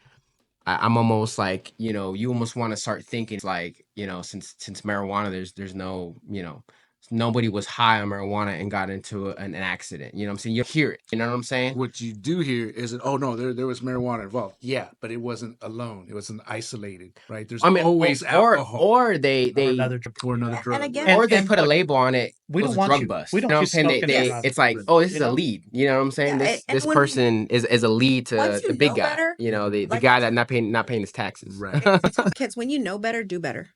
I'm almost like, you know, you almost want to start thinking it's like, you know, since marijuana, there's no, you know, nobody was high on marijuana and got into an accident. You know what I'm saying? You hear it. You know what I'm saying?
What you do here is that, oh no, there was marijuana involved. Yeah, but it wasn't alone. It wasn't isolated, right? There's
I mean,
always alcohol
or they
Or another drug.
or another
Yeah.
drug.
And again,
And
or they put a
look,
label on it.
we
It was
don't
a
want
drug
you.
bust.
We
You
don't
know what
want
I'm
you
saying?
smoking and
Yes.
driving.
It's like, oh, this
You
is a
know?
lead. You know what I'm saying?
yeah, and
This
when
person is a lead to
once you
the big
know
guy.
better,
You know, the
like
guy that not paying his taxes.
Right.
I tell kids, when you know better, do better.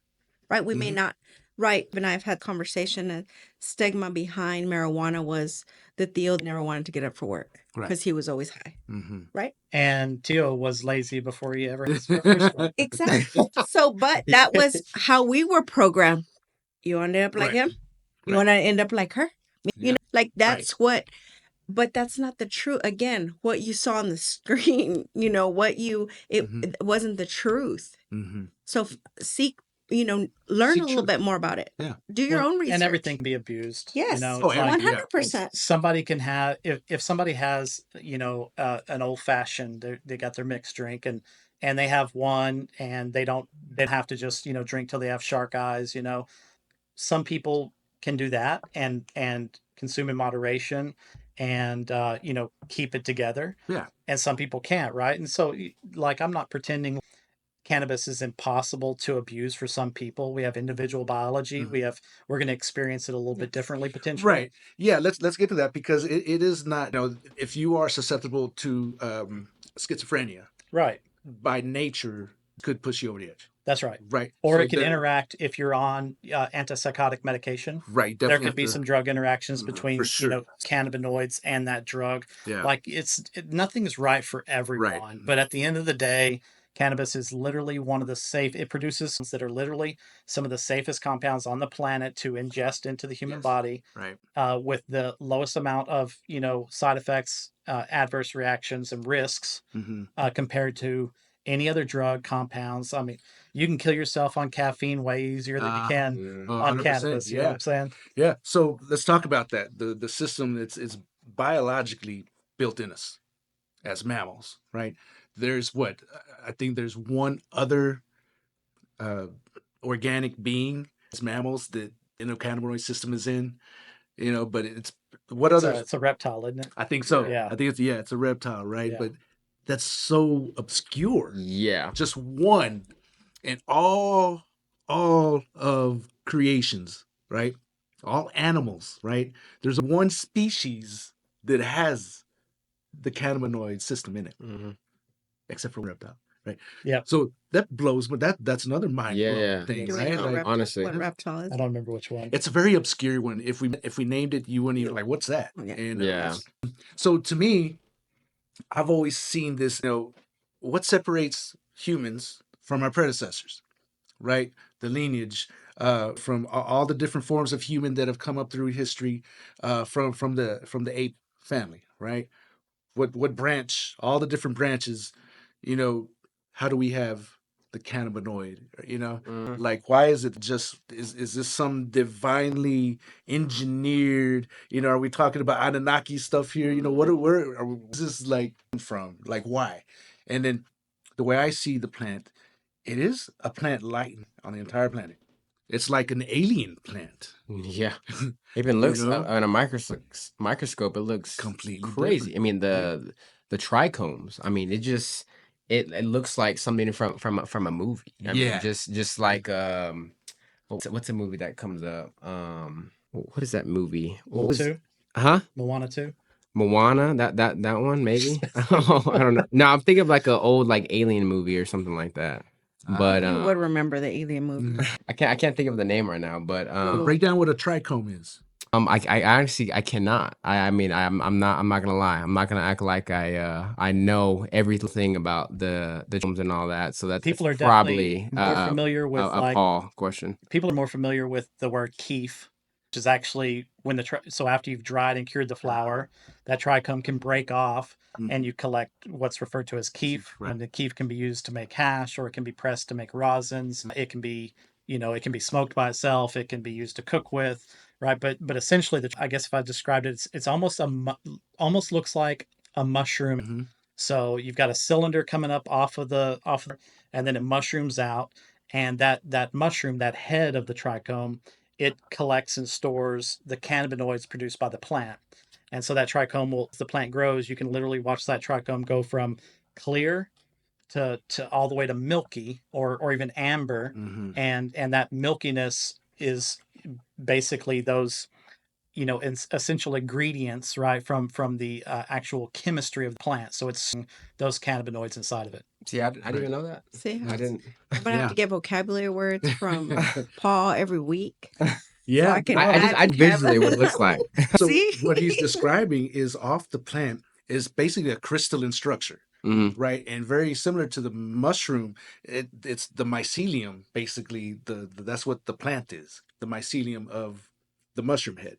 Right? We may
Mhm.
not. Right. And I've had conversation. A stigma behind marijuana was that Theo never wanted to get up for work
Right.
because he was always high.
Mhm.
Right.
And Tio was lazy before he ever had his first one.
Exactly. So, but that was how we were programmed. You want to end up like
Right.
him? You
Right.
want to end up like her?
Yeah.
You know, like that's what, but that's not the truth. Again, what you saw on the screen, you know,
Mhm.
it wasn't the truth.
Mhm.
So seek, you know, learn
Seek
a little
truth.
bit more about it.
Yeah.
Do your own research.
And everything can be abused.
Yes.
You know,
Oh,
it's like
100%.
somebody can have if somebody has, you know, an old fashioned, they got their mixed drink and they have one and they don't have to just, you know, drink till they have shark eyes. You know, some people can do that and consume in moderation and you know, keep it together,
Yeah.
and some people can't, right? And so like, I'm not pretending cannabis is impossible to abuse for some people. We have individual biology.
Mhm.
We're going to experience it a little bit
Yes.
differently potentially.
Right. Yeah. Let's get to that because it is not. You know, if you are susceptible to schizophrenia
Right.
by nature, could push you over the edge.
That's right.
Right.
Or
So
it can
there-
interact if you're on antipsychotic medication.
Right.
There
Definitely
could be
have to-
some drug interactions
for
between, you
sure.
know, cannabinoids and that drug.
Yeah.
Like nothing is right for everyone.
Right.
But at the end of the day, cannabis is literally one of the it produces that are literally some of the safest compounds on the planet to ingest into the human
Yes.
body,
Right.
with the lowest amount of, you know, side effects, adverse reactions, and risks
Mm-hmm.
compared to any other drug compounds. I mean, you can kill yourself on caffeine way easier than you can
Yeah.
on
100%.
cannabis. You know what
Yeah.
I'm saying?
Yeah. So let's talk about that. The system it's biologically built in us as mammals, right? There's what I think there's one other uh, organic being as mammals that endocannabinoid system is in, you know, but it's what other
It's a reptile, isn't it?
I think so.
Yeah.
I think it's a reptile, right?
Yeah.
But that's so obscure.
Yeah.
Just one in all of creations, right? All animals, right? There's one species that has the cannabinoid system in it,
Mhm.
except for reptile, right?
Yep.
So that blows, but that's another mind blowing
Yeah.
thing,
Do we
right?
know
Like,
reptile,
honestly.
what reptile is?
I don't remember which one.
it's a very obscure one. If we named it, you wouldn't even like, what's that?
Yeah.
And
Yeah.
so to me, I've always seen this, you know, what separates humans from our predecessors, right? The lineage from all the different forms of human that have come up through history, from the ape family, right? What branch? All the different branches, you know. How do we have the cannabinoid? You know,
Mhm.
like why is it just is this some divinely engineered? You know, are we talking about Anunnaki stuff here? You know, where is this like from? Like why? And then the way I see the plant, it is a plant light on the entire planet. It's like an alien plant.
Yeah. Even
You
looks
know?
on a microscope. It looks
Completely
crazy.
different.
I mean the trichomes. I mean it looks like something from a movie. I mean,
Yeah.
just like what's a movie that comes up? What is that movie? What was
Moana 2.
Moana? That one maybe? I don't know. No, I'm thinking of like an old like alien movie or something like that. But
You would remember the Alien movie.
I can't think of the name right now. But
Break down what a trichome is.
I honestly I cannot. I mean I'm not gonna lie. I'm not gonna act like I know everything about the homes and all that. So that's
People are
probably
definitely more familiar with
a
like
Paul question.
people are more familiar with the word keef, which is actually when so after you've dried and cured the flower, that trichome can break off and you collect what's referred to as keef.
Right.
And the keef can be used to make hash, or it can be pressed to make rosins. It can be, it can be smoked by itself. It can be used to cook with, right? But essentially, I guess if I described it, it's almost almost looks like a mushroom. So you've got a cylinder coming up and then it mushrooms out, and that mushroom, that head of the trichome, it collects and stores the cannabinoids produced by the plant. And so that trichome will, as the plant grows, you can literally watch that trichome go from clear to all the way to milky, or even amber. And that milkiness is basically those essential ingredients, right, from the actual chemistry of the plant. So it's those cannabinoids inside of it.
See, I didn't even know that.
See,
I didn't.
I'm gonna have to get vocabulary words from Paul every week.
Yeah.
So I can
I visually what it looks like.
So
See?
what he's describing is off the plant is basically a crystalline structure, right? And very similar to the mushroom, it's the mycelium, basically. That's what the plant is, the mycelium of the mushroom head,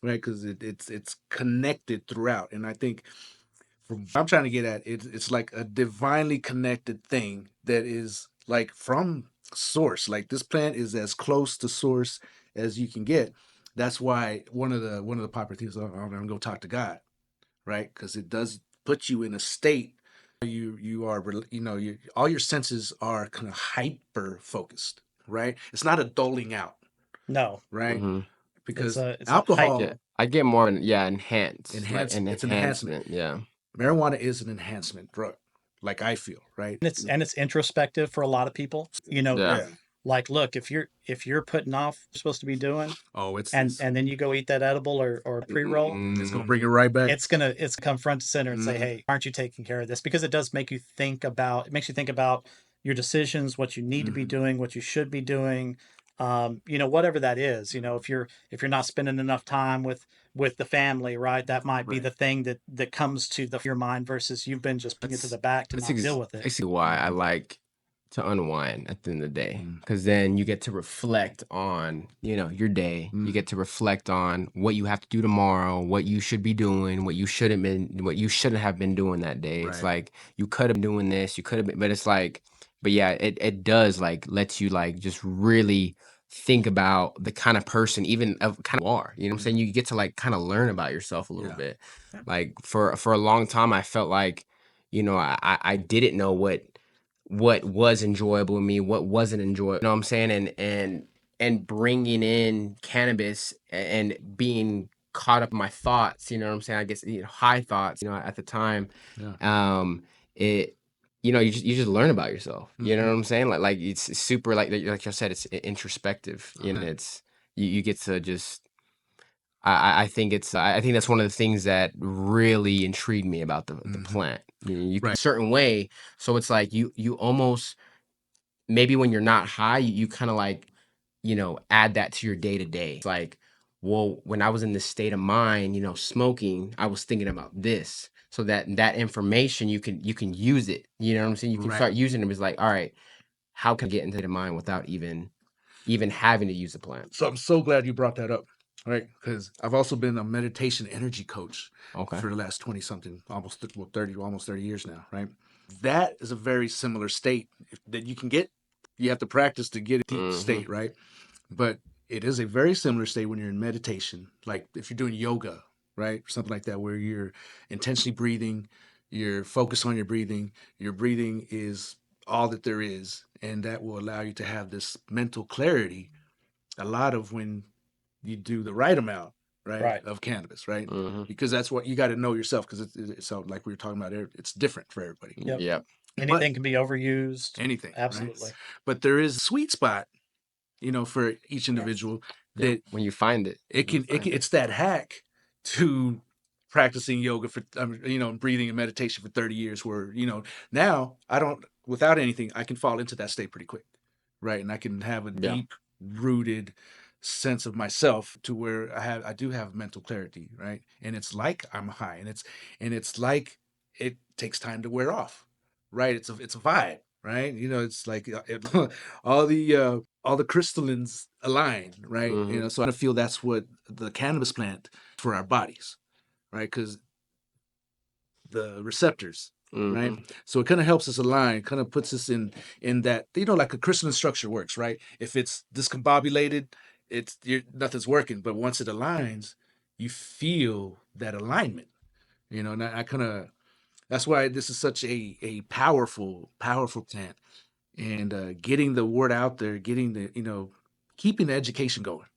right? Because it's connected throughout. And I think from what I'm trying to get at, it's like a divinely connected thing that is like from source. Like this plant is as close to source as you can get. That's why one of the popular things, I'm gonna go talk to God, right? Because it does put you in a state you are, all your senses are kind of hyper focused, right? It's not a doling out,
No,
right? Because
it's
alcohol,
a
I get more enhanced.
It's an enhancement.
Enhancement. Yeah.
Marijuana is an enhancement drug, like I feel, right?
it's introspective for a lot of people.
Yeah.
Like, look, if you're putting off what you're supposed to be doing,
Oh, it's
and then you go eat that edible or pre-roll,
it's gonna bring it right back.
it's come front to center and say, hey, aren't you taking care of this? Because it does make you think about your decisions, what you need to be doing, what you should be doing, whatever that is. If you're not spending enough time with the family, right, that might be the thing that comes to your mind, versus you've been just putting it to the back to not deal with it.
I see why I like to unwind at the end of the day, because then you get to reflect on your day. You get to reflect on what you have to do tomorrow, what you should be doing, what you shouldn't have been doing that day. It's like you could have been doing this, you could have been, but it's like, but yeah, it does like lets you like just really think about the kind of person, even of kind of are, you know what I'm saying? You get to like kind of learn about yourself a little bit. Like for a long time, I felt like, I didn't know what was enjoyable to me, what wasn't enjoyable. You know what I'm saying? And bringing in cannabis and being caught up in my thoughts, you know what I'm saying? I guess, high thoughts, at the time, it, you just learn about yourself. You know what I'm saying? Like it's super, like I said, it's introspective. It's, you get to just, I think that's one of the things that really intrigued me about the plant. You a certain way. So it's like you almost, maybe when you're not high, you kind of like, add that to your day to day. It's like, well, when I was in this state of mind, smoking, I was thinking about this. So that information, you can use it. You know what I'm saying? You can start using it. It's like, all right, how can I get into the mind without even having to use the plant?
So I'm so glad you brought that up, right? Because I've also been a meditation energy coach for the last 20 something, almost 30 years now, right? That is a very similar state that you can get. You have to practice to get a deep state, right? But it is a very similar state when you're in meditation, like if you're doing yoga, right? Something like that, where you're intentionally breathing, you're focused on your breathing is all that there is. And that will allow you to have this mental clarity a lot of when you do the right amount, right. of cannabis, right? Because that's what you got to know yourself, because it's so, like we were talking about, it's different for everybody.
Yep. Anything can be overused.
Anything.
Absolutely.
Right? But there is a sweet spot, for each individual that
when you find it,
it's that hack to practicing yoga for, breathing and meditation for 30 years where, now I don't, without anything, I can fall into that state pretty quick. Right. And I can have a
Yeah.
deep rooted sense of myself to where I do have mental clarity. Right. And it's like I'm high, and it's like it takes time to wear off. Right. It's a vibe. Right. It's like all the crystallines align. Right.
Mhm.
So I feel that's what the cannabis plant for our bodies. Right. Because the receptors, right?
Mhm.
So it kind of helps us align, kind of puts us in that, like a crystalline structure works, right? If it's discombobulated, nothing's working. But once it aligns, you feel that alignment, and I kind of, that's why this is such a powerful plant, and getting the word out there, getting the, keeping the education going,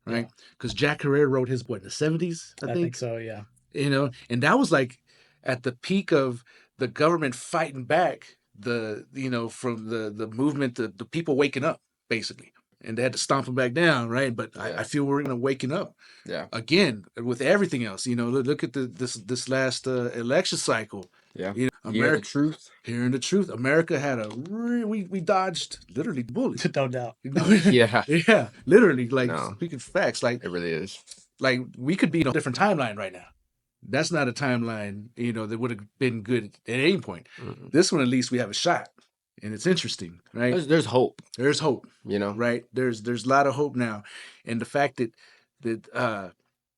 right? Because Jack Herrera wrote his, what, in the 70s, I
I
think.
think so. Yeah.
And that was like at the peak of the government fighting back from the movement, the people waking up, basically, and they had to stomp them back down, right? But I feel we're gonna waking up
Yeah.
again with everything else. Look at this last election cycle.
Yeah. Hear the
America,
truth.
hearing the truth. America had we dodged literally bullets.
No doubt.
Yeah.
Yeah, literally, like,
No.
speaking facts, like
It really is.
like we could be in a different timeline right now. That's not a timeline, that would have been good at any point.
Mhm.
This one, at least, we have a shot, and it's interesting, right?
There's hope,
There's hope,
right?
There's a lot of hope now, and the fact that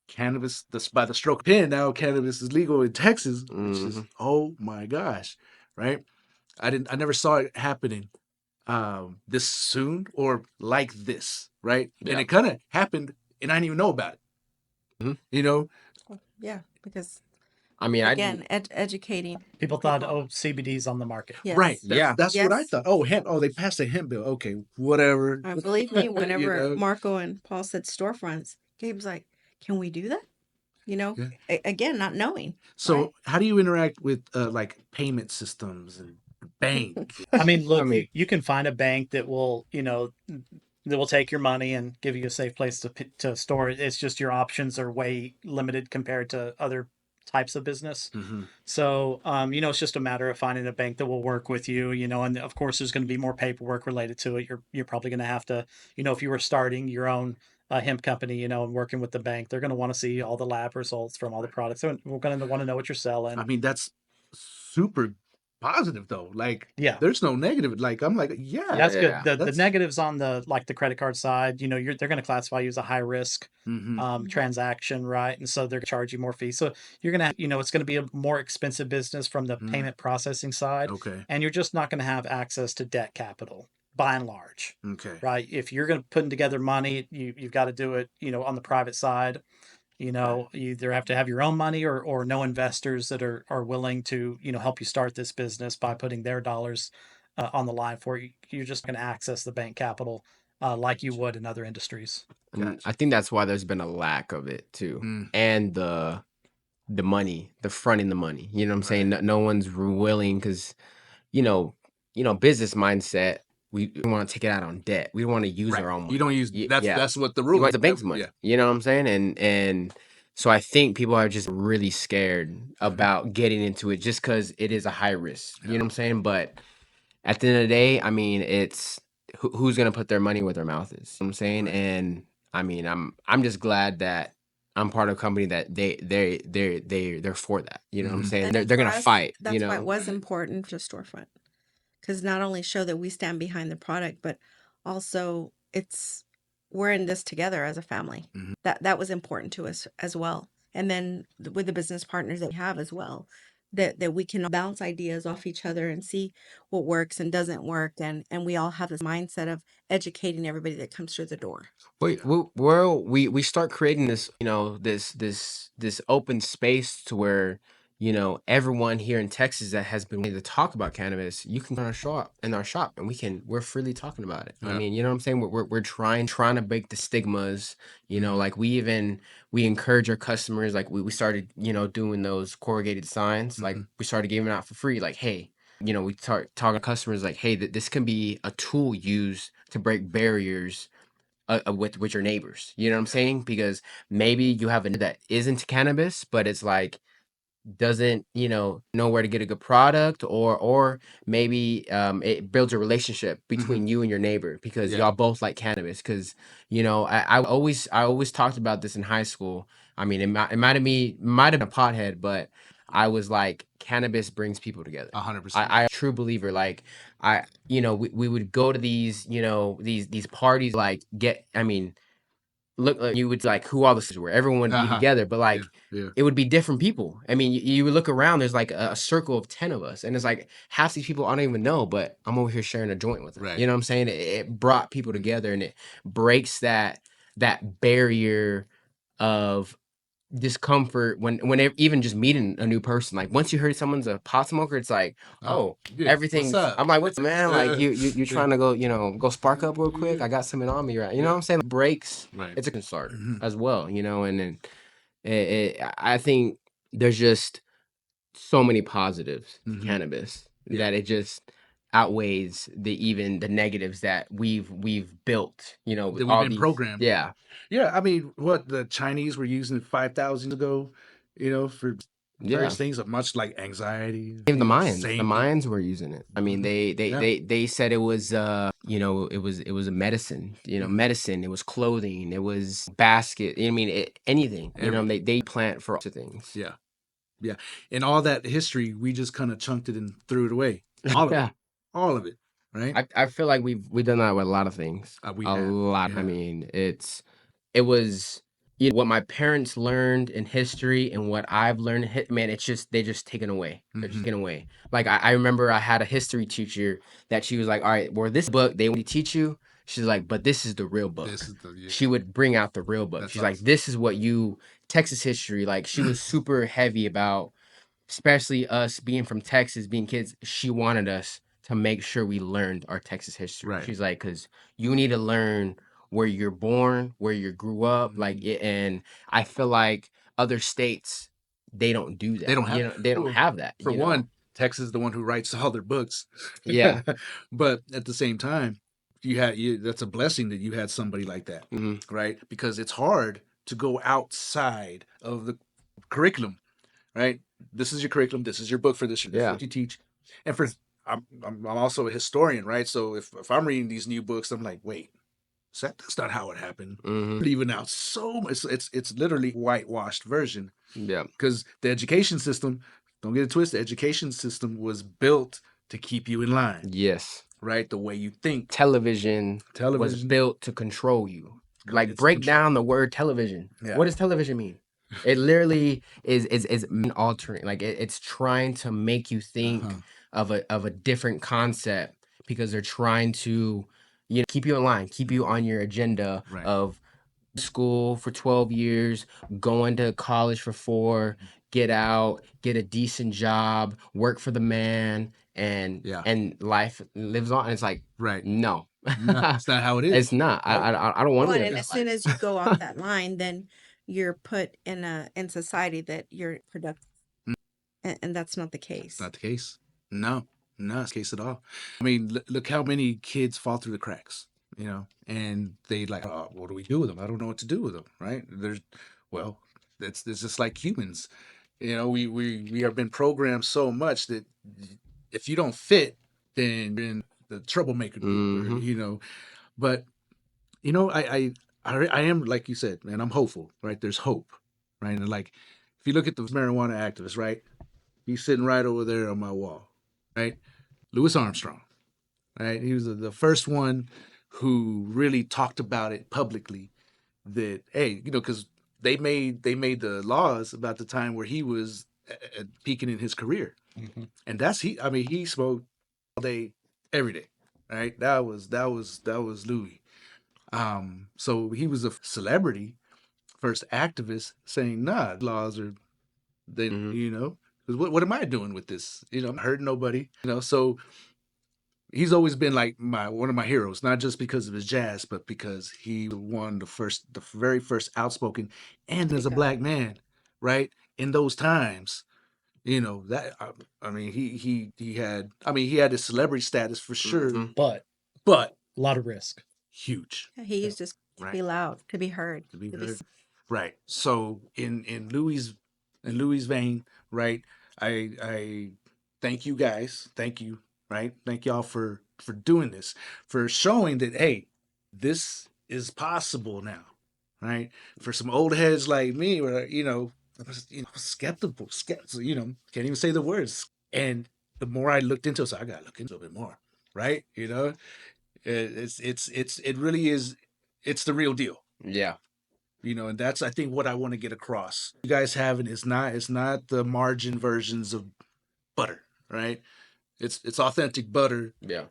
cannabis, by the stroke of pen, now cannabis is legal in Texas, which is, oh my gosh, right? I never saw it happening this soon or like this, right?
Yeah.
And it kind of happened, and I didn't even know about it.
Mhm.
Yeah, because
I mean,
again, educating
People thought, CBD's on the market.
Yes.
Right.
Yeah.
That's what I
Yes.
thought. Oh, hemp. Oh, they passed a hemp bill. Okay, whatever.
Believe me, whenever
know?
Marco and Paul said storefronts, Gabe's like, "Can we do that?"
Yeah.
Again, not knowing.
So,
right?
how do you interact with like payment systems and bank?
I mean, look,
I mean-
you can find a bank that will, that will take your money and give you a safe place to store it. It's just your options are way limited compared to other types of business.
Mhm.
So, it's just a matter of finding a bank that will work with you, and of course there's going to be more paperwork related to it. You're probably going to have to, if you were starting your own hemp company, and working with the bank, they're going to want to see all the lab results from all the products. So we're going to want to know what you're selling.
I mean, that's super positive though. Like,
Yeah.
there's no negative. Like, I'm like, yeah,
That's good.
Yeah.
The negatives on the credit card side, they're going to classify you as a high risk
Mhm.
transaction, right? And so they're going to charge you more fees. So you're going to, it's going to be a more expensive business from the payment processing side,
Okay.
and you're just not going to have access to debt capital by and large,
Okay.
right? If you're going to putting together money, you've got to do it, on the private side. You either have to have your own money or know investors that are willing to, help you start this business by putting their dollars on the line for you. You're just going to access the bank capital like you would in other industries.
And I think that's why there's been a lack of it too,
Mm.
and the money, the fronting the money. You know what I'm saying? No one's willing because, business mindset. We want to take it out on debt. We want to use our own money.
You don't use that's
yeah.
that's what the
You
rule
want
is.
the bank's money.
Yeah.
You know what I'm saying? And so I think people are just really scared about getting into it just because it is a high risk. You know what I'm saying? But at the end of the day, I mean, it's who's gonna put their money where their mouth is. You know what I'm saying? And I mean, I'm just glad that I'm part of a company that they're for that. You know what I'm saying?
And
They're
for
gonna
us,
fight.
That's why it was important to storefront, because not only show that we stand behind the product, but also we're in this together as a family. That was important to us as well. And then with the business partners that we have as well, that we can bounce ideas off each other and see what works and doesn't work, and we all have this mindset of educating everybody that comes through the door.
We start creating this, this open space to where, everyone here in Texas that has been wanting to talk about cannabis, you can come in our shop and we're freely talking about it. I mean, you know what I'm saying? We're trying to break the stigmas, like we encourage our customers, like we started, doing those corrugated signs, like we started giving it out for free, like, hey, we start talking to customers like, hey, this can be a tool used to break barriers with your neighbors. You know what I'm saying? Because maybe you have a that isn't cannabis, but it's like doesn't know where to get a good product, or maybe it builds a relationship between you and your neighbor because y'all both like cannabis. Because I always talked about this in high school. I mean, it might have been a pothead, but I was like, cannabis brings people together.
100%.
I true believer. Like we would go to these these parties, like look, like you would like who all the sisters were. Everyone would be together, but like
Yeah.
it would be different people. I mean, you would look around. There's like a circle of 10 of us, and it's like half these people I don't even know, but I'm over here sharing a joint with them.
Right.
You know what I'm saying? It brought people together, and it breaks that barrier of discomfort even just meeting a new person. Like once you heard someone's a pot smoker, it's like, oh,
yeah.
everything's.
What's up?
I'm like, what's man? Like you trying to go spark up real quick? I got something on me, right? You know what I'm saying? Breaks.
Right.
It's a starter as well, and then I think there's just so many positives to cannabis that it just outweighs the negatives that we've built.
That
With
we've
all
been
these,
programmed.
yeah.
Yeah, I mean, what the Chinese were using 5,000 ago, for various things, much like anxiety.
Even the Mayans.
Same
The
thing.
Mayans were using it. I mean, they said it was it was a medicine. Medicine. It was clothing. It was basket. I mean, anything. They plant for other things.
Yeah, yeah, and all that history, we just kind of chunked it and threw it away. All of
Yeah.
it, all of it, right?
I feel like we've done that with a lot of things.
We
a
have,
lot.
yeah.
I mean, it was what my parents learned in history and what I've learned. Man, it's just they're just taken away. They're just taken away. Like I remember I had a history teacher that she was like, all right, well, this book they want to teach you. She's like, but this is the real book.
This is the, yeah.
She would bring out the real book.
That's
She's like,
awesome.
this is what Texas history. Like she was super heavy about, especially us being from Texas, being kids. She wanted us to make sure we learned our Texas history.
Right.
She's like, because you need to learn where you're born, where you grew up, and I feel like other states they don't do that.
They don't have.
They don't have that.
For one, Texas is the one who writes all their books.
Yeah.
But at the same time, that's a blessing that you had somebody like that, right? Because it's hard to go outside of the curriculum, right? This is your curriculum. This is your book for this year. This is what you teach. And I'm also a historian, right? So if I'm reading these new books, I'm like, wait, that's not how it happened. Leaving out so much. It's literally whitewashed version.
Yeah.
Because the education system, don't get it twisted, the education system was built to keep you in line.
Yes.
Right? The way you think.
Television was built to control you. Like break down the word television. Yeah. What does television mean? It literally is altering. Like it's trying to make you think of a different concept because they're trying to keep you in line, keep you on your agenda of school for 12 years, going to college for 4, get out, get a decent job, work for the man, and life lives on. And it's like, no,
it's not how it is.
It's not. I don't want to.
And as soon as you go off that line, then you're put in society that you're productive, and that's not the case.
It's not the case. No, it's the case at all. I mean, look how many kids fall through the cracks. And they like, oh, what do we do with them? I don't know what to do with them, right? It's just like humans. We have been programmed so much that if you don't fit, then you're in the troublemaker group, But I am, like you said, man, I'm hopeful, right? There's hope, right? And like, if you look at the marijuana activist, right? He's sitting right over there on my wall, right? Louis Armstrong, right? He was the first one who really talked about it publicly, that, hey, because they made the laws about the time where he was peaking in his career. And he smoked all day, every day, right? That was Louis. So he was a celebrity, first activist saying, nah, laws are, because what am I doing with this? I'm hurting nobody, so he's always been like one of my heroes, not just because of his jazz, but because he won the very first outspoken, and as a black man, right? In those times, that, I mean, he had his celebrity status for sure,
but
a
lot of risk.
Huge.
He used his To be loud, to be heard,
to be
to
heard. Right. So in Louis' vein, right? I thank you guys. Thank you. Right. Thank y'all for doing this, for showing that hey, this is possible now. Right. For some old heads like me, where I was skeptical, can't even say the words. And the more I looked into it, so I gotta look into it a bit more. Right. It really is. It's the real deal.
Yeah.
And that's I think what I want to get across. You guys have it. It's not the margin versions of butter, right? It's authentic butter.
Yeah.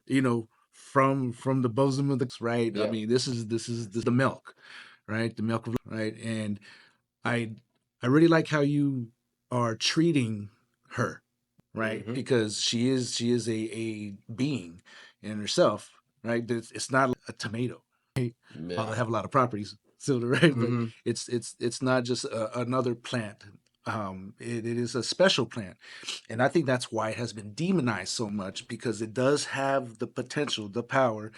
From the bosom of the right. I
Yeah.
mean, this is the milk, right? The milk, right? And I really like how you are treating her, right?
Mhm.
Because she is a being in herself, right? It's not a tomato.
Yeah.
Have a lot of properties still, right? But
Mhm.
it's not just another plant. It is a special plant, and I think that's why it has been demonized so much, because it does have the potential, the power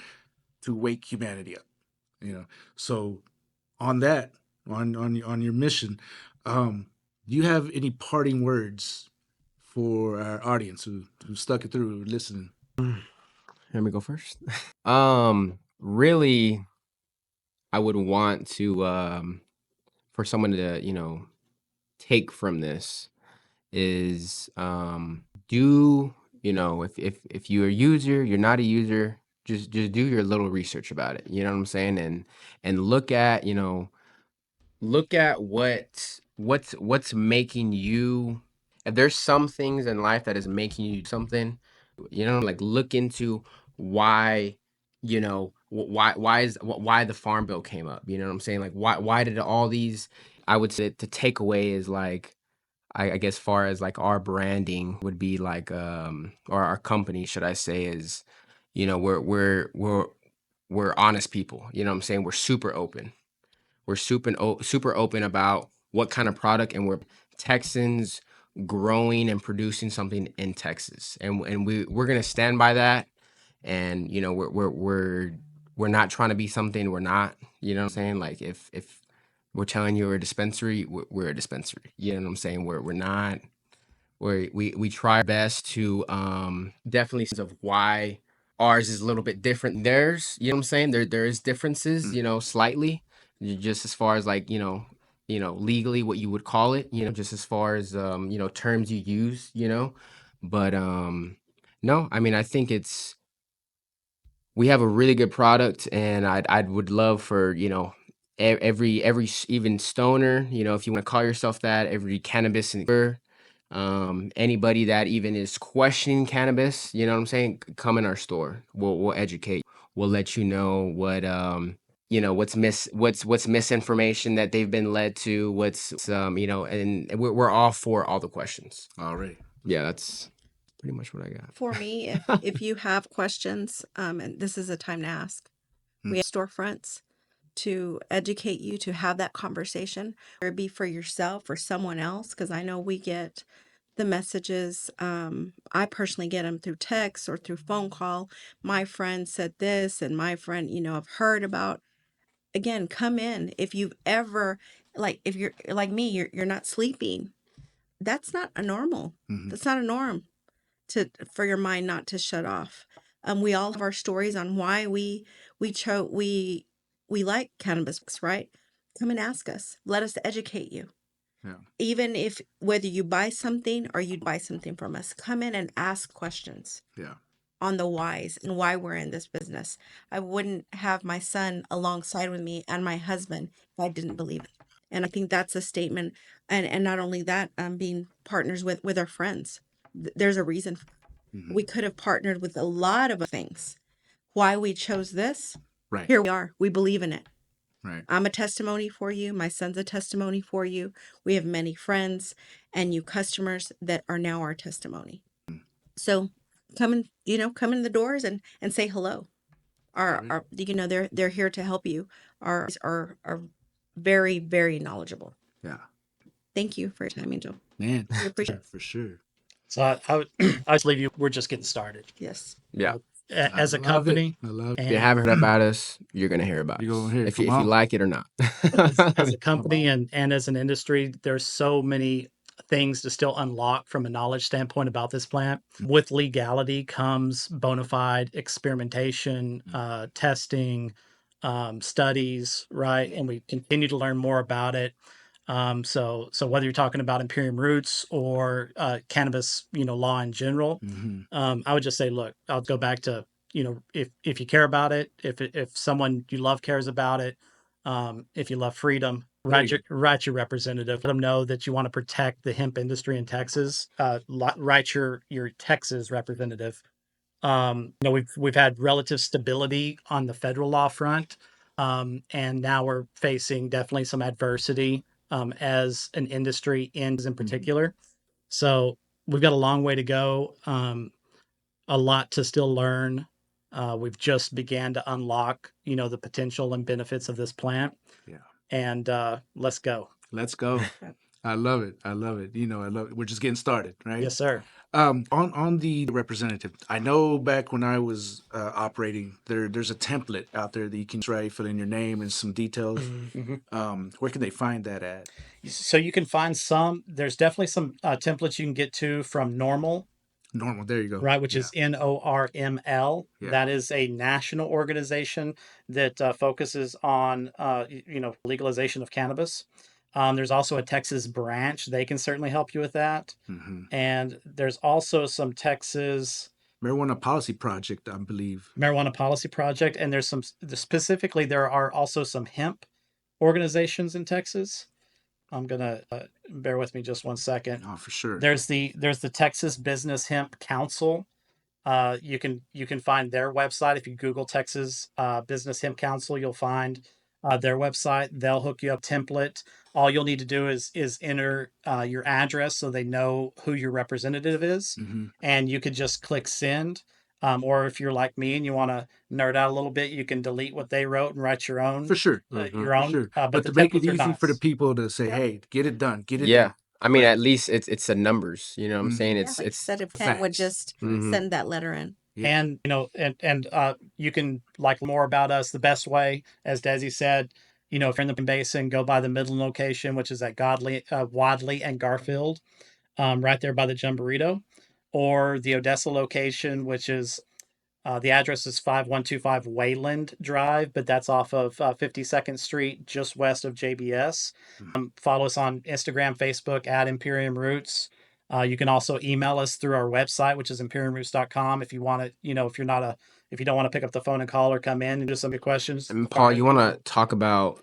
to wake humanity up. So on that, on your mission, do you have any parting words for our audience who stuck it through listening?
Let me go first. Really, I would want to for someone to take from this is do if you're a user, you're not a user, just do your little research about it. You know what I'm saying? And look at what's making you. If there's some things in life that is making you something, like look into why, why the farm bill came up. You know what I'm saying? Like why did all these? I would say the takeaway is like I guess far as like our branding would be like or our company should I say is we're honest people. You know what I'm saying? We're super open. We're super open about what kind of product, and we're Texans growing and producing something in Texas, and we're gonna stand by that. And we're not trying to be something we're not. You know what I'm saying? Like if we're telling you we're a dispensary, we're a dispensary. You know what I'm saying? We're not. We try our best to definitely sense of why ours is a little bit different than theirs. You know what I'm saying? There is differences, slightly, just as far as like legally what you would call it. Just as far as terms you use. But no, I mean I think we have a really good product, and I would love for every even stoner, if you want to call yourself that, every cannabis and anybody that even is questioning cannabis, you know what I'm saying, come in our store. We'll educate. We'll let you know what what's misinformation that they've been led to, what's and we're all for all the questions.
All right.
Yeah, that's pretty much what I got.
For me, if you have questions, and this is a time to ask, we have storefronts to educate you, to have that conversation, whether it be for yourself or someone else, because I know we get the messages. I personally get them through text or through phone call. My friend said this, and my friend, I've heard about. Again, come in. If you've ever, like, if you're like me, you're not sleeping. That's not a normal. That's not a norm for your mind not to shut off. We all have our stories on why we like cannabis, right? Come and ask us. Let us educate you.
Yeah.
Even if whether you buy something or you buy something from us, come in and ask questions
Yeah.
on the whys and why we're in this business. I wouldn't have my son alongside with me and my husband if I didn't believe it. And I think that's a statement. And not only that, being partners with our friends. There's a reason. We could have partnered with a lot of things. Why we chose this?
Right.
Here we are. We believe in it.
Right.
I'm a testimony for you. My son's a testimony for you. We have many friends and you customers that are now our testimony. So come in the doors and say hello. They're here to help you. Are very, very knowledgeable.
Yeah.
Thank you for your time, Angel.
Man,
We appreciate it.
for sure.
So I would I just leave you. We're just getting started.
Yes.
Yeah.
as a company.
I love it.
If you
And
haven't heard about us, you're gonna hear about
You're
us.
gonna hear it
If
from
you, if you
all.
like it or not.
as a company and as an industry, there's so many things to still unlock from a knowledge standpoint about this plant. With legality comes bona fide experimentation, testing, studies, right? And we continue to learn more about it. So whether you're talking about Imperium Roots or cannabis, law in general, I would just say, look, I'll go back to, if you care about it, if someone you love cares about it, if you love freedom, write your representative. Let them know that you want to protect the hemp industry in Texas. Write your Texas representative. We've had relative stability on the federal law front, and now we're facing definitely some adversity as an industry in particular. So we've got a long way to go, a lot to still learn. We've just began to unlock, the potential and benefits of this plant.
Yeah.
And let's go.
Let's go. I love it. I love it. I love it. We're just getting started, right?
Yes, sir.
On the representative, I know back when I was operating, there's a template out there that you can try, fill in your name and some details. Where can they find that at?
So you can find there's definitely some templates you can get to from Normal,
There you go.
right, which is NORML.
Yeah.
That is a national organization that focuses on legalization of cannabis. There's also a Texas branch. They can certainly help you with that. And there's also some Texas
Marijuana Policy Project, I believe.
Marijuana Policy Project, and there's specifically there are also some hemp organizations in Texas. I'm gonna bear with me just one second.
Oh, for sure.
There's the Texas Business Hemp Council. You can find their website if you Google Texas Business Hemp Council. You'll find their website. They'll hook you up template. All you'll need to do is enter your address so they know who your representative is, and you could just click send. Or if you're like me and you want to nerd out a little bit, you can delete what they wrote and write your own.
For sure.
Your own.
Sure.
But
to make it easy for the people to say, hey, get it done. Get it
Yeah.
done.
I mean, at least it's the numbers. You know what I'm saying?
Like you
It's
said, if Pam would just send that letter in.
Yeah.
And you can like more about us the best way, as Desi said, if you're in the Basin, go by the Midland location, which is at Wadley and Garfield, right there by the Jumborito, or the Odessa location, which is the address is 5125 Wayland Drive, but that's off of 52nd Street, just west of JBS. Follow us on Instagram, Facebook at Imperium Roots. You can also email us through our website, which is imperiumroots.com. If you want to, if you don't want to pick up the phone and call or come in and do some good questions.
And Paul, you want to talk about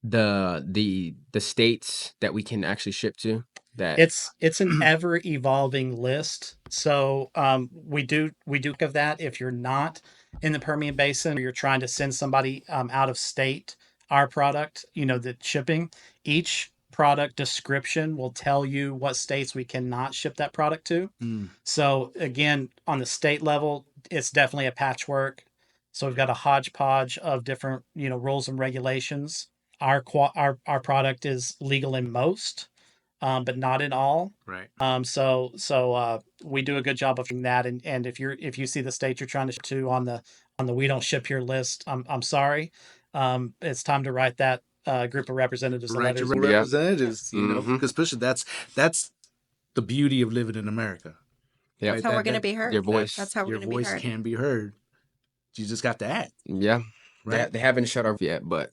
the states that we can actually ship to? That
It's an ever evolving list. So we do of that. If you're not in the Permian Basin or you're trying to send somebody out of state our product, the shipping, each product description will tell you what states we cannot ship that product to. So again, on the state level, it's definitely a patchwork. So we've got a hodgepodge of different rules and regulations. Our product is legal in most, but not in all.
Right.
So we do a good job of doing that. And if you see the state you're trying to ship to on the we don't ship here list, I'm sorry. It's time to write that group of representatives.
Write your representatives, because especially that's the beauty of living in America.
Yeah.
That's how we're going to be heard.
Your voice.
That's how we're
your
going to be
voice
heard.
can be heard. You just got to act.
Yeah.
Right.
They haven't shut off yet, but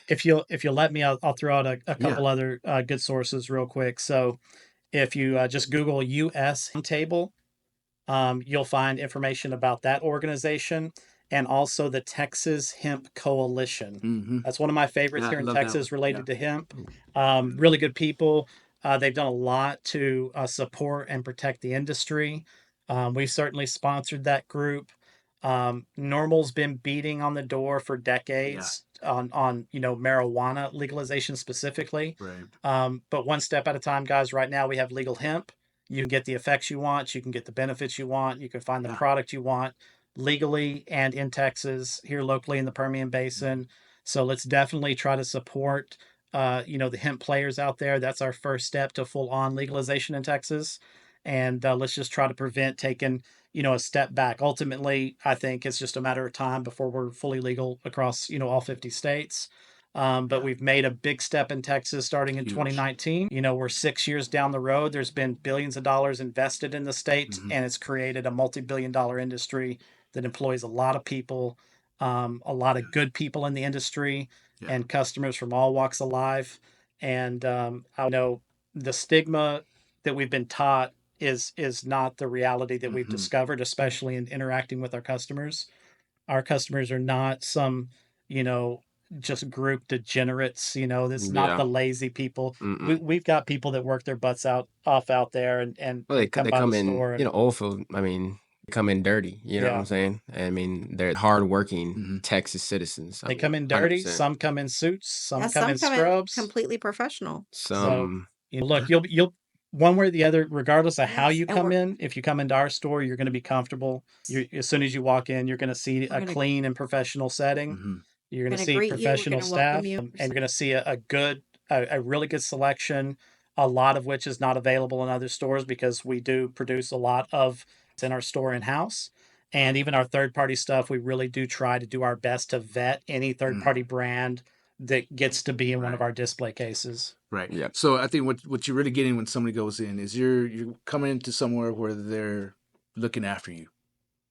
if you'll let me, I'll throw out a couple other good sources real quick. So if you just Google U.S. table, you'll find information about that organization and also the Texas Hemp Coalition. That's one of my favorites here in Texas related to hemp. Really good people. They've done a lot to support and protect the industry. We've certainly sponsored that group. Normal's been beating on the door for decades on marijuana legalization specifically.
Right.
But one step at a time, guys. Right now we have legal hemp. You can get the effects you want. You can get the benefits you want. You can find the product you want legally and in Texas, here locally in the Permian Basin. So let's definitely try to support the hemp players out there. That's our first step to full on legalization in Texas. and let's just try to prevent taking, a step back. Ultimately, I think it's just a matter of time before we're fully legal across, all 50 states. But we've made a big step in Texas starting in
Huge.
2019. We're 6 years down the road. There's been billions of dollars invested in the state, and it's created a multi-billion-dollar industry that employs a lot of people, a lot of good people in the industry, and customers from all walks of life. And I know the stigma that we've been taught is not the reality that we've discovered, especially in interacting with our customers. Our customers are not some, you know, just group degenerates. It's not the lazy people. We've got people that work their butts off out there and
Well,
come
they
by the
come in,
store. And,
awful. I mean, they come in dirty. You know what I'm saying? I mean, they're hardworking Texas citizens.
They come in dirty.
100%.
Some come in suits. Some
Yeah,
come in
come in
scrubs.
completely professional.
Some,
Look, you'll one way or the other, regardless of how
Yes,
you
and
come
we're-
in. If you come into our store, you're going to be comfortable. As soon as you walk in, you're going to see a
gonna-
clean and professional setting. You're going to
gonna
see
greet you, we're
professional
gonna welcome
staff,
you.
and you're going to see a really good selection. A lot of which is not available in other stores because we do produce a lot of it's in our store in house. And even our third party stuff, we really do try to do our best to vet any third party brand that gets to be in one of our display cases.
Right.
Yeah.
So I think what you're really getting when somebody goes in is you're coming into somewhere where they're looking after you.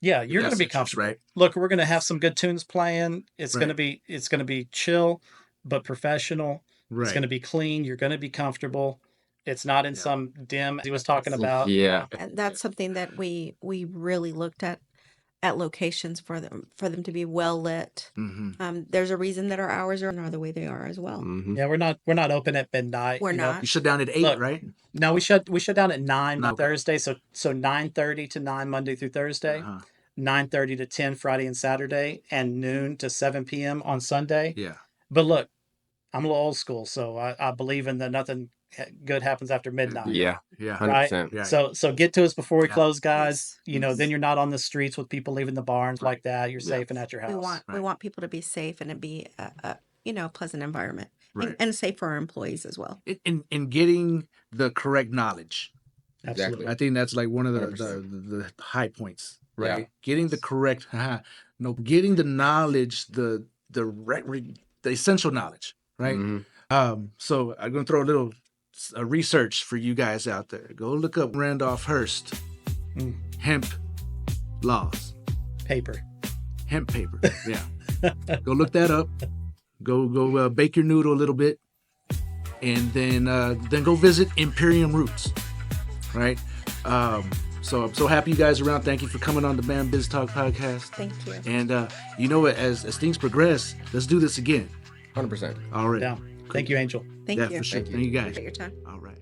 Yeah, you're going to be
That's
comfortable.
right.
Look, we're going to have some good tunes playing. It's going
Right.
to be chill but professional.
Right.
It's going to be clean. You're going to be comfortable. It's not in some dim he was talking about.
yeah.
And that's something that we really looked at locations for them to be well lit. There's a reason that our hours are the way they are as well.
Yeah, we're not open at midnight.
We're
you know.
not.
You shut down at 8,
Look,
right?
No, we shut down at 9
Okay.
Thursday. So 9:30 to 9 Monday through Thursday, 9:30 to 10 Friday and Saturday, and noon to 7 p.m. on Sunday.
Yeah.
But look, I'm a little old school, so I believe in the nothing good happens after midnight.
Yeah.
Yeah.
100%.
Right.
So get to us before we close, guys.
Yes.
Then you're not on the streets with people leaving the barns like that. You're safe and at your house.
We want people to be safe and to be a pleasant environment
Right.
and safe for our employees as well.
In getting the correct knowledge.
Absolutely.
I think that's like one of the high points, right?
Yeah.
Getting the correct, getting the knowledge, the essential knowledge, right? So I'm going to throw a little research for you guys out there. Go look up Randolph Hearst hemp laws, hemp paper. Yeah, go look that up. Go bake your noodle a little bit, and then go visit Imperium Roots, right? So I'm so happy you guys are around. Thank you for coming on the BAM BizTalk podcast.
Thank you.
And you know what? As things progress, let's do this again.
100%.
All right.
Yeah. Thank you, Angel.
Thank
Yeah,
you.
for sure.
Thank you.
Thank you guys.
Appreciate your time.
All right.